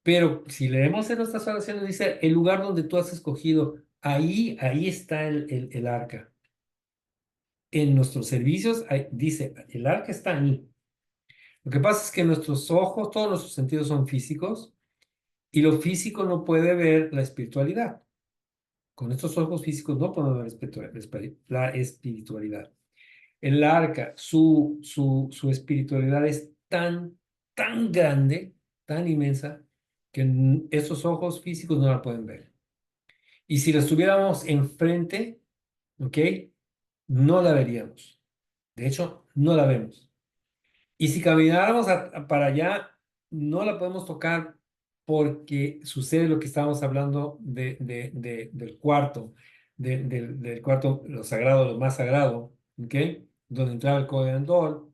Pero si leemos en nuestras oraciones, dice, el lugar donde tú has escogido, ahí está el arca. En nuestros servicios, dice, el arca está ahí. Lo que pasa es que nuestros ojos, todos nuestros sentidos son físicos y lo físico no puede ver la espiritualidad. Con estos ojos físicos no podemos ver la espiritualidad. El arca, su espiritualidad es tan grande, tan inmensa, que esos ojos físicos no la pueden ver. Y si la estuviéramos enfrente, ¿ok? No la veríamos. De hecho, no la vemos. Y si camináramos para allá, no la podemos tocar porque sucede lo que estábamos hablando del cuarto, del cuarto, lo sagrado, lo más sagrado, ¿ok? Donde entraba el Kohen Gadol,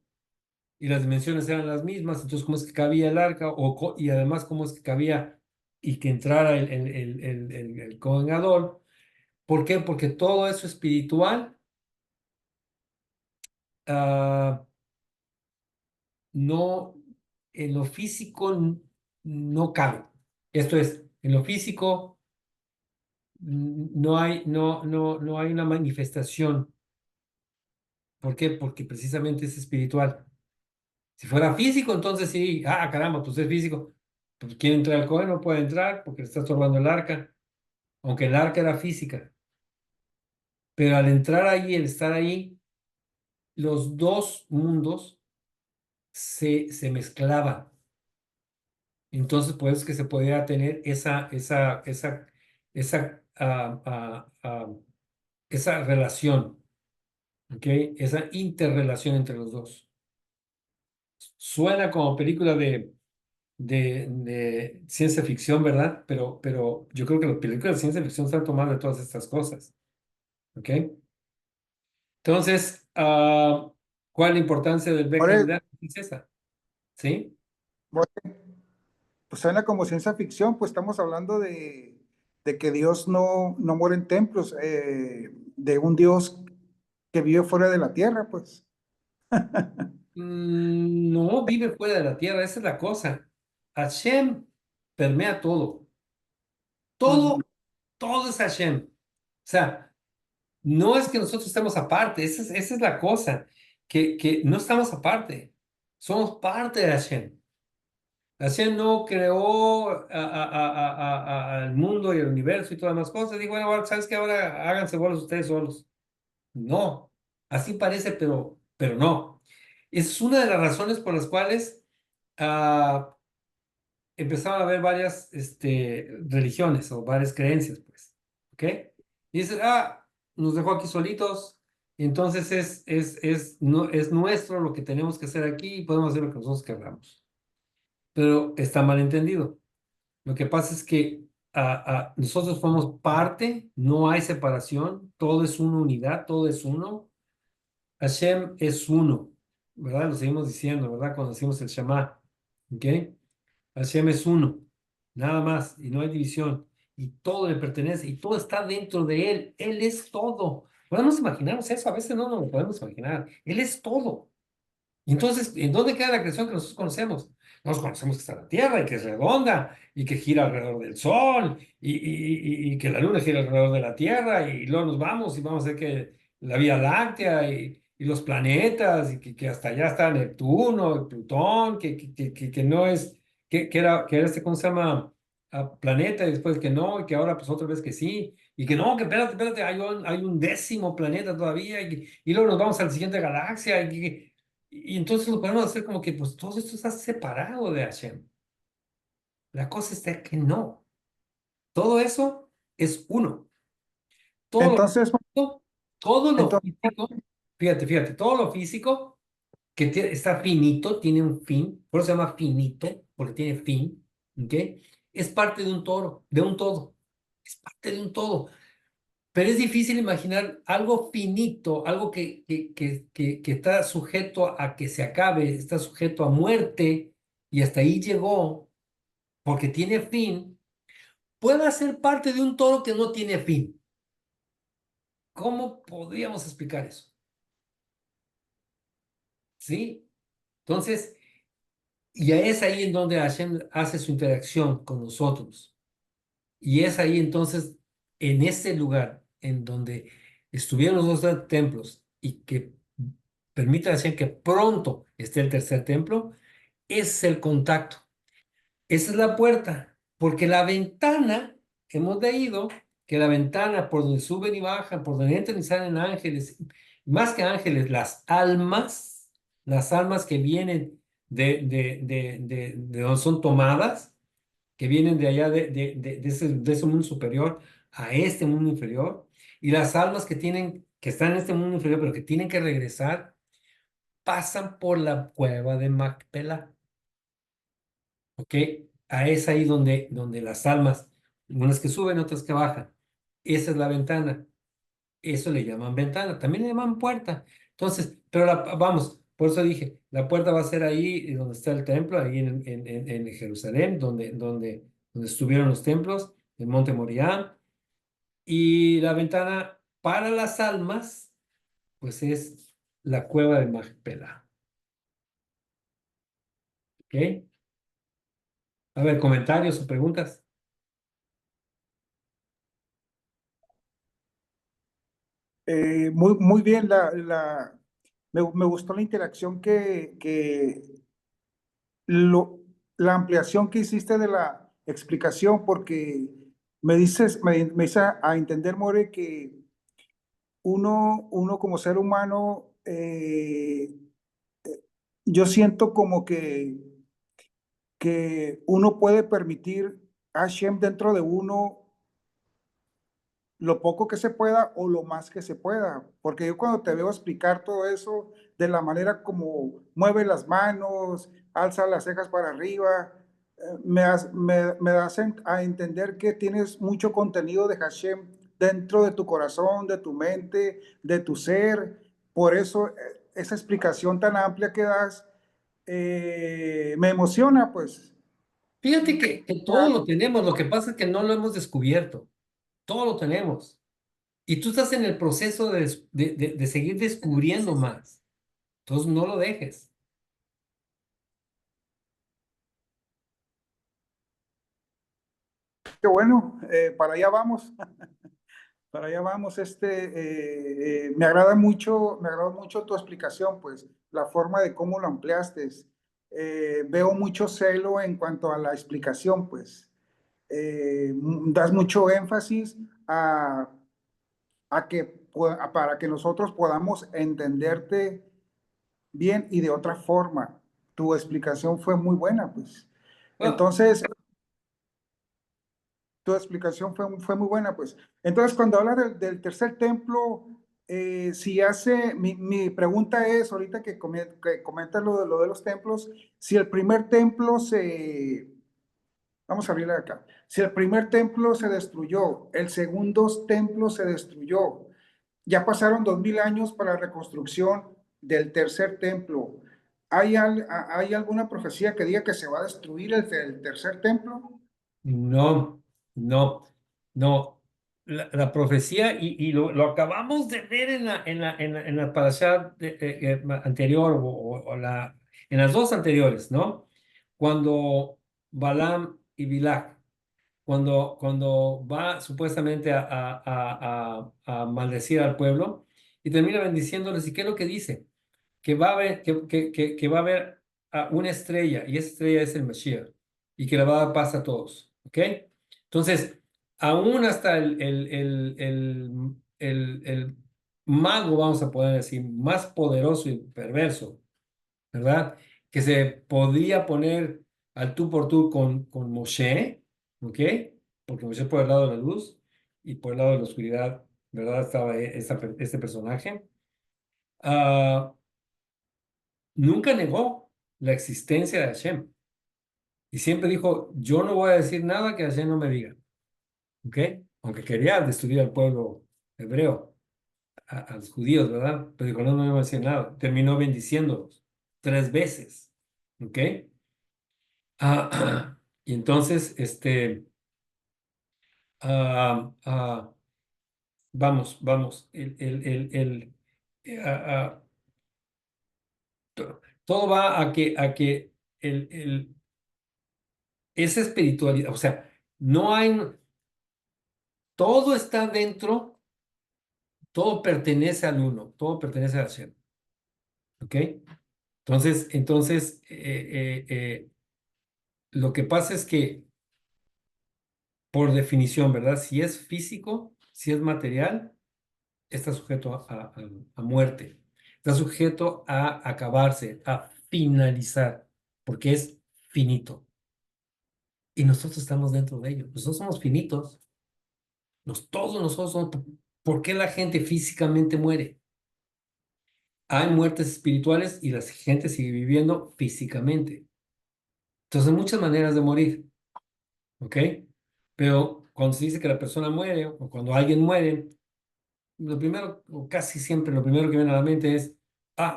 y las dimensiones eran las mismas, entonces, ¿cómo es que cabía el arca? Y además, ¿cómo es que cabía y que entrara el Kohen Gadol? ¿Por qué? Porque todo eso espiritual ah, no, en lo físico no cabe. Esto es, en lo físico no hay una manifestación. ¿Por qué? Porque precisamente es espiritual. Si fuera físico, entonces sí, caramba, pues es físico. Pues quiere entrar al Cohen, no puede entrar porque le está estorbando el arca, aunque el arca era física. Pero al entrar ahí, el estar ahí, los dos mundos se mezclaban. Entonces, pues que se podía tener esa, esa relación, ¿ok? Esa interrelación entre los dos. Suena como película de ciencia ficción, ¿verdad? Pero yo creo que las películas de ciencia ficción están tomando de todas estas cosas, ¿ok? Entonces, ¿cuál es la importancia del Beit More, HaMikdash? Es esa, ¿sí? more, pues suena como ciencia ficción, pues estamos hablando de que Dios no muere en templos, de un Dios que vive fuera de la tierra, pues. No vive fuera de la tierra, esa es la cosa. Hashem permea todo. Mm, Todo, todo es Hashem. O sea, no es que nosotros estemos aparte, esa es la cosa, que no estamos aparte, somos parte de Hashem. Hashem no creó al mundo y el universo y todas las cosas. Digo, bueno, ahora, ¿sabes qué? Ahora háganse bolos ustedes solos. No, así parece, pero no. Es una de las razones por las cuales ah, empezaron a haber varias religiones o varias creencias, pues. ¿Ok? Y dices, nos dejó aquí solitos, y entonces no, es nuestro lo que tenemos que hacer aquí y podemos hacer lo que nosotros queramos. Pero está mal entendido. Lo que pasa es que nosotros formamos parte, no hay separación, todo es una unidad, todo es uno. Hashem es uno, ¿verdad? Lo seguimos diciendo, ¿verdad? Cuando decimos el Shema, ¿ok? Hashem es uno, nada más, y no hay división, y todo le pertenece, y todo está dentro de él, él es todo. Podemos imaginarnos eso, a veces no nos lo podemos imaginar. Él es todo. Y entonces, ¿en dónde queda la creación que nosotros conocemos? Nosotros conocemos que está la Tierra y que es redonda y que gira alrededor del Sol y que la Luna gira alrededor de la Tierra y luego nos vamos y vamos a ver que la Vía Láctea y los planetas y que hasta allá está Neptuno, Plutón, que no es, que era este, ¿cómo se llama? Planeta y después que no y que ahora pues otra vez que sí y que no, que espérate, hay un décimo planeta todavía y luego nos vamos a la siguiente galaxia y entonces lo podemos hacer como que pues todo esto está separado de Hashem. La cosa está que no. Todo eso es uno. Todo lo Entonces, físico, todo lo entonces, físico, fíjate, todo lo físico que está finito, tiene un fin, por eso se llama finito, porque tiene fin, ¿ok? Es parte de un toro, de un todo. Es parte de un todo. Pero es difícil imaginar algo finito, algo que está sujeto a que se acabe, está sujeto a muerte y hasta ahí llegó porque tiene fin, pueda ser parte de un todo que no tiene fin. ¿Cómo podríamos explicar eso? ¿Sí? Entonces, y es ahí en donde Hashem hace su interacción con nosotros. Y es ahí entonces, en ese lugar en donde estuvieron los dos templos y que permite decir que pronto esté el tercer templo, es el contacto. Esa es la puerta, porque la ventana, hemos leído que la ventana por donde suben y bajan, por donde entran y salen ángeles, más que ángeles, las almas que vienen de donde son tomadas, que vienen de allá de ese mundo superior a este mundo inferior, y las almas que están en este mundo inferior, pero que tienen que regresar, pasan por la cueva de Macpela, ¿ok? Es ahí donde las almas, unas que suben, otras que bajan. Esa es la ventana. Eso le llaman ventana, también le llaman puerta. Entonces, pero vamos, por eso dije, la puerta va a ser ahí donde está el templo, ahí en Jerusalén, donde estuvieron los templos, en Monte Moriah. Y la ventana para las almas, pues es la cueva de Macpela. ¿Ok? A ver, comentarios o preguntas. muy bien, me gustó la interacción lo, la ampliación que hiciste de la explicación, porque me dice a entender, More, que uno como ser humano, yo siento como que uno puede permitir a Hashem dentro de uno lo poco que se pueda o lo más que se pueda, porque yo cuando te veo explicar todo eso de la manera como mueve las manos, alza las cejas para arriba, me das a entender que tienes mucho contenido de Hashem dentro de tu corazón, de tu mente, de tu ser. Por eso esa explicación tan amplia que das me emociona, pues. Fíjate que todo lo tenemos, lo que pasa es que no lo hemos descubierto. Todo lo tenemos. Y tú estás en el proceso de seguir descubriendo más. Entonces no lo dejes. Qué bueno, para allá vamos. Para allá vamos, me agrada mucho tu explicación, pues, la forma de cómo lo ampliaste. Veo mucho celo en cuanto a la explicación, pues. Das mucho énfasis a, para que nosotros podamos entenderte bien y de otra forma. Tu explicación fue muy buena, pues. Bueno, Entonces, tu explicación fue muy buena, pues. Entonces, cuando habla del tercer templo, si hace, mi pregunta es, ahorita que comentas lo de los templos, si el primer templo vamos a abrirle acá, si el primer templo se destruyó, el segundo templo se destruyó, ya pasaron 2000 años para la reconstrucción del tercer templo. ¿Hay alguna profecía que diga que se va a destruir el tercer templo? no, no, no. la profecía y lo acabamos de ver en la parashá anterior en las dos anteriores, ¿no? Cuando Balaam y Bilak, cuando va supuestamente a maldecir al pueblo y termina bendiciéndoles, ¿y qué es lo que dice? Que va a haber, que va a haber una estrella, y esa estrella es el Mashiach, y que le va a dar paz a todos, ¿ok? Entonces, aún hasta el mago, vamos a poder decir, más poderoso y perverso, ¿verdad? Que se podía poner al tú por tú con Moshe, ¿ok? Porque Moshe por el lado de la luz y por el lado de la oscuridad, ¿verdad? Estaba este personaje. Ah, Nunca negó la existencia de Hashem y siempre dijo, yo no voy a decir nada que Hashem no me diga, ¿ok? Aunque quería destruir al pueblo hebreo, a los judíos, ¿verdad? Pero dijo, no, no me voy a decir nada. Terminó bendiciéndolos 3 veces, ¿ok? Y entonces, ah, ah, vamos, ah, todo va a que esa espiritualidad, o sea, no hay, todo está dentro, todo pertenece al uno, todo pertenece a Hashem, ¿ok? Entonces, lo que pasa es que, por definición, ¿verdad? Si es físico, si es material, está sujeto a muerte, está sujeto a acabarse, a finalizar, porque es finito. Y nosotros estamos dentro de ello. Nosotros somos finitos. Todos nosotros somos. ¿Por qué la gente físicamente muere? Hay muertes espirituales y la gente sigue viviendo físicamente. Entonces, hay muchas maneras de morir, ¿ok? Pero cuando se dice que la persona muere o cuando alguien muere, lo primero, o casi siempre, lo primero que viene a la mente es,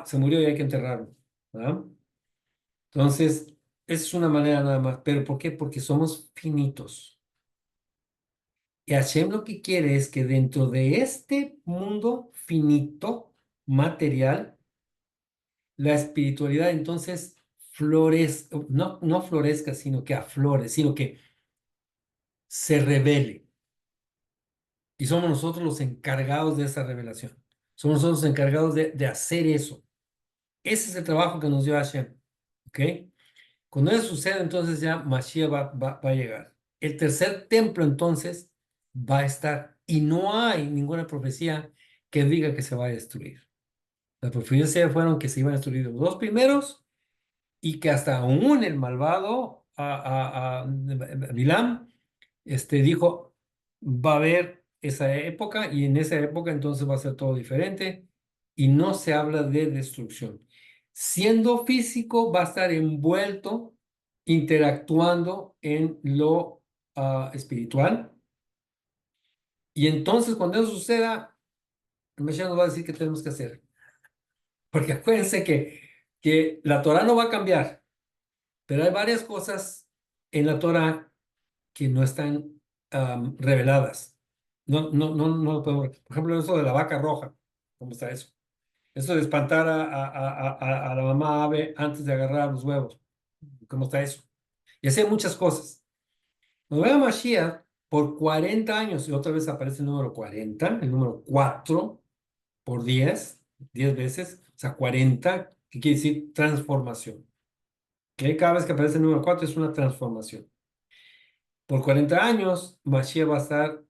se murió y hay que enterrarlo, ¿verdad? Entonces, esa es una manera nada más. ¿Pero por qué? Porque somos finitos. Y Hashem lo que quiere es que dentro de este mundo finito, material, la espiritualidad entonces florezca, no florezca, sino que aflore, sino que se revele. Y somos nosotros los encargados de esa revelación. Somos nosotros los encargados de hacer eso. Ese es el trabajo que nos dio Hashem. ¿Ok? Cuando eso sucede, entonces ya Mashiach va a llegar. El tercer templo, entonces, va a estar. Y no hay ninguna profecía que diga que se va a destruir. Las profecías fueron que se iban a destruir los dos primeros y que hasta aún el malvado Bilam dijo, va a haber esa época y en esa época entonces va a ser todo diferente y no se habla de destrucción. Siendo físico, va a estar envuelto, interactuando en lo espiritual. Y entonces cuando eso suceda, el Mesías nos va a decir qué tenemos que hacer. Porque acuérdense que la Torah no va a cambiar, pero hay varias cosas en la Torah que no están reveladas. No lo podemos. Por ejemplo, eso de la vaca roja. ¿Cómo está eso? Eso de espantar a la mamá ave antes de agarrar los huevos. ¿Cómo está eso? Y así hay muchas cosas. Nos ve a Mashiach por 40 años y otra vez aparece el número 40, el número 4 por 10 veces, o sea, 40, que quiere decir transformación. Que cada vez que aparece el número 4 es una transformación. Por 40 años, Mashiach va a estar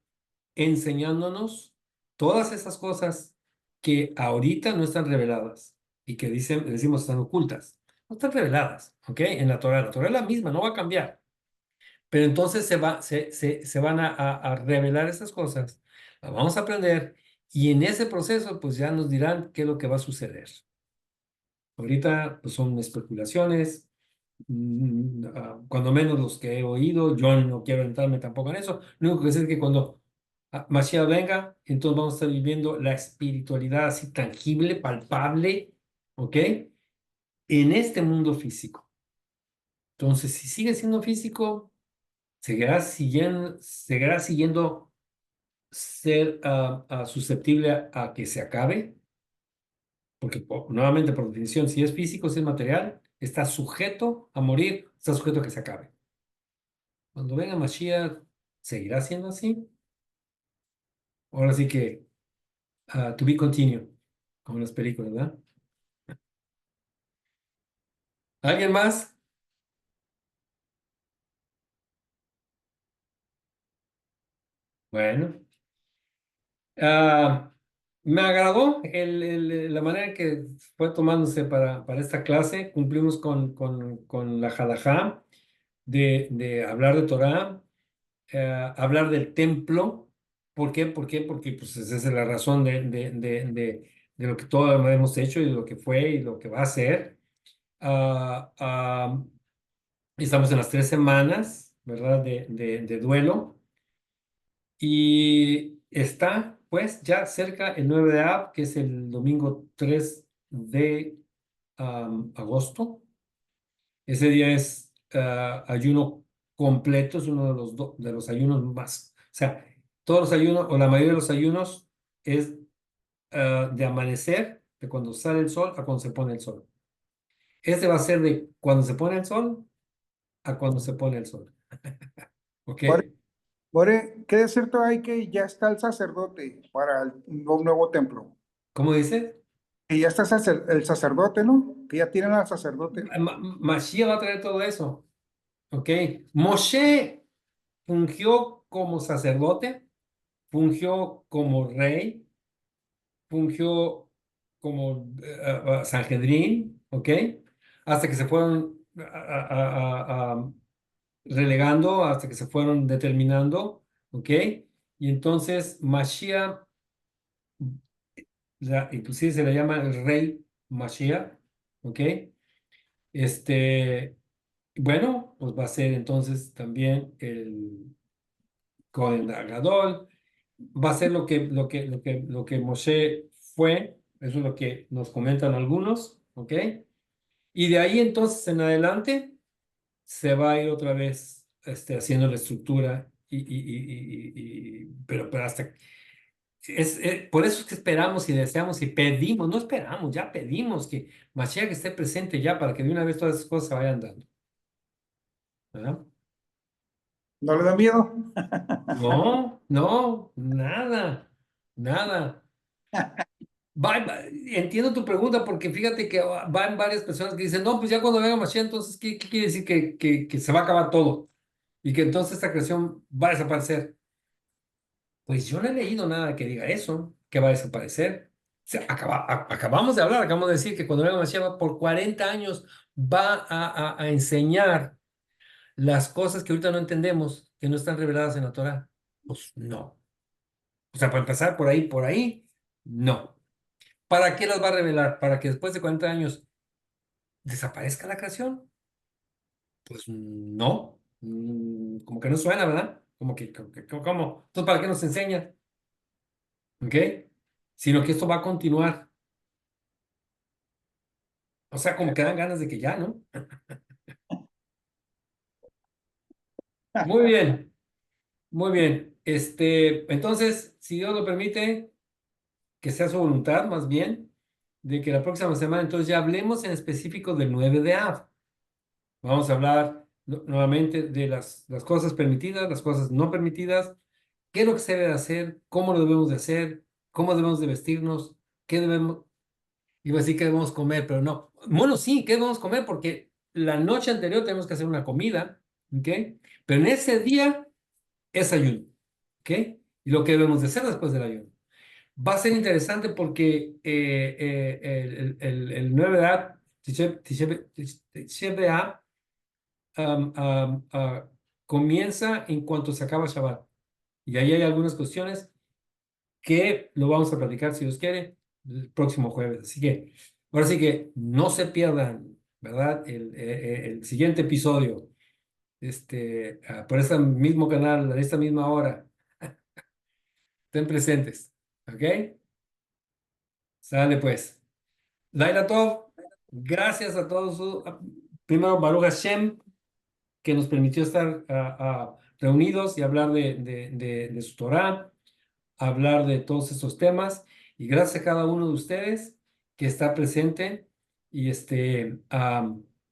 enseñándonos todas esas cosas que ahorita no están reveladas y que decimos están ocultas. No están reveladas, ¿ok? En la Torah. La Torah es la misma, no va a cambiar. Pero entonces se van a revelar esas cosas, las vamos a aprender y en ese proceso pues ya nos dirán qué es lo que va a suceder. Ahorita pues son especulaciones, cuando menos los que he oído, yo no quiero entrarme tampoco en eso, lo único que sé es que cuando Mashiach venga, entonces vamos a estar viviendo la espiritualidad así tangible, palpable, ¿ok? En este mundo físico. Entonces, si sigue siendo físico, seguirá siguiendo ser susceptible a que se acabe, porque nuevamente por definición, si es físico, si es material, está sujeto a morir, está sujeto a que se acabe. Cuando venga Mashiach, ¿seguirá siendo así? Ahora sí que to be continued, como en las películas, ¿verdad? ¿Alguien más? Bueno, ah, me agradó la manera en que fue tomándose para esta clase. Cumplimos con la halajá de hablar de Torah, hablar del templo. ¿Por qué? ¿Por qué? Porque pues, esa es la razón de lo que todos hemos hecho y de lo que fue y lo que va a ser. Ah, ah, Estamos en las 3 semanas, ¿verdad? De duelo. Y está, pues, ya cerca el 9 de Av, que es el domingo 3 de agosto. Ese día es ayuno completo, es uno de los ayunos más. O sea, todos los ayunos, o la mayoría de los ayunos, es de amanecer, de cuando sale el sol a cuando se pone el sol. Este va a ser de cuando se pone el sol a cuando se pone el sol. ¿Ok? More, ¿qué de cierto hay que ya está el sacerdote para un nuevo templo? ¿Cómo dice? Que ya está el sacerdote, ¿no? Que ya tienen al sacerdote. Mashiach va a traer todo eso. ¿Ok? Moshe fungió como sacerdote, fungió como rey, fungió como Sanhedrin, ¿ok? Hasta que se fueron relegando, hasta que se fueron determinando, ¿ok? Y entonces Mashiach, inclusive se le llama el rey Mashiach, ¿ok? Este, bueno, pues va a ser entonces también el Cohen Gadol, va a ser lo que Moshe fue, eso es lo que nos comentan algunos, ¿ok? Y de ahí entonces en adelante se va a ir otra vez haciendo la estructura, pero hasta, por eso es que esperamos y deseamos y pedimos, no esperamos, ya pedimos que Mashiach esté presente ya para que de una vez todas esas cosas se vayan dando, ¿verdad? ¿No le da miedo? No, no, nada, nada. Entiendo tu pregunta porque fíjate que van varias personas que dicen, no, pues ya cuando venga Mashiach, entonces, ¿qué quiere decir? Que se va a acabar todo y que entonces esta creación va a desaparecer. Pues yo no he leído nada que diga eso, que va a desaparecer. O sea, acabamos de hablar, acabamos de decir que cuando venga Mashiach por 40 años va a enseñar las cosas que ahorita no entendemos, que no están reveladas en la Torah. Pues no. O sea, para empezar por ahí, no. ¿Para qué las va a revelar? ¿Para que después de 40 años desaparezca la creación? Pues no. Como que no suena, ¿verdad? ¿Cómo? Entonces, ¿para qué nos enseña? ¿Ok? Sino que esto va a continuar. O sea, como que dan ganas de que ya, ¿no? Muy bien, muy bien. Entonces, si Dios lo permite, que sea su voluntad, más bien, de que la próxima semana, entonces ya hablemos en específico del 9 de Av. Vamos a hablar nuevamente de las cosas permitidas, las cosas no permitidas, qué es lo que se debe de hacer, cómo lo debemos de hacer, cómo debemos de vestirnos, qué debemos, iba a decir qué debemos comer, pero no. Bueno, sí, qué debemos comer porque la noche anterior tenemos que hacer una comida, ¿ok? Pero en ese día es ayuno, ¿ok? Y lo que debemos de hacer después del ayuno. Va a ser interesante porque el 9 de Av, Tisha B'Av, am, am, ah, comienza en cuanto se acaba Shabbat. Y ahí hay algunas cuestiones que lo vamos a platicar, si Dios quiere, el próximo jueves. Así que, ahora sí que no se pierdan, ¿verdad? El siguiente episodio, por este mismo canal, a esta misma hora. Estén presentes, ¿ok? Sale pues. Laila Tov, gracias a todos. Primero, Baruch Hashem, que nos permitió estar reunidos y hablar de su Torah. hablar de todos estos temas y gracias a cada uno de ustedes que está presente y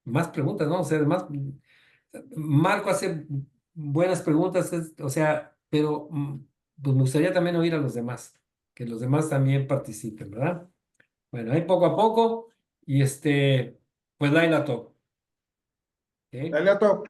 más preguntas, ¿no? O sea, más, Marco hace buenas preguntas, o sea, pero pues me gustaría también oír a los demás, que los demás también participen, ¿verdad? Bueno, ahí poco a poco y pues Laila top. ¿Ok? Dale a top.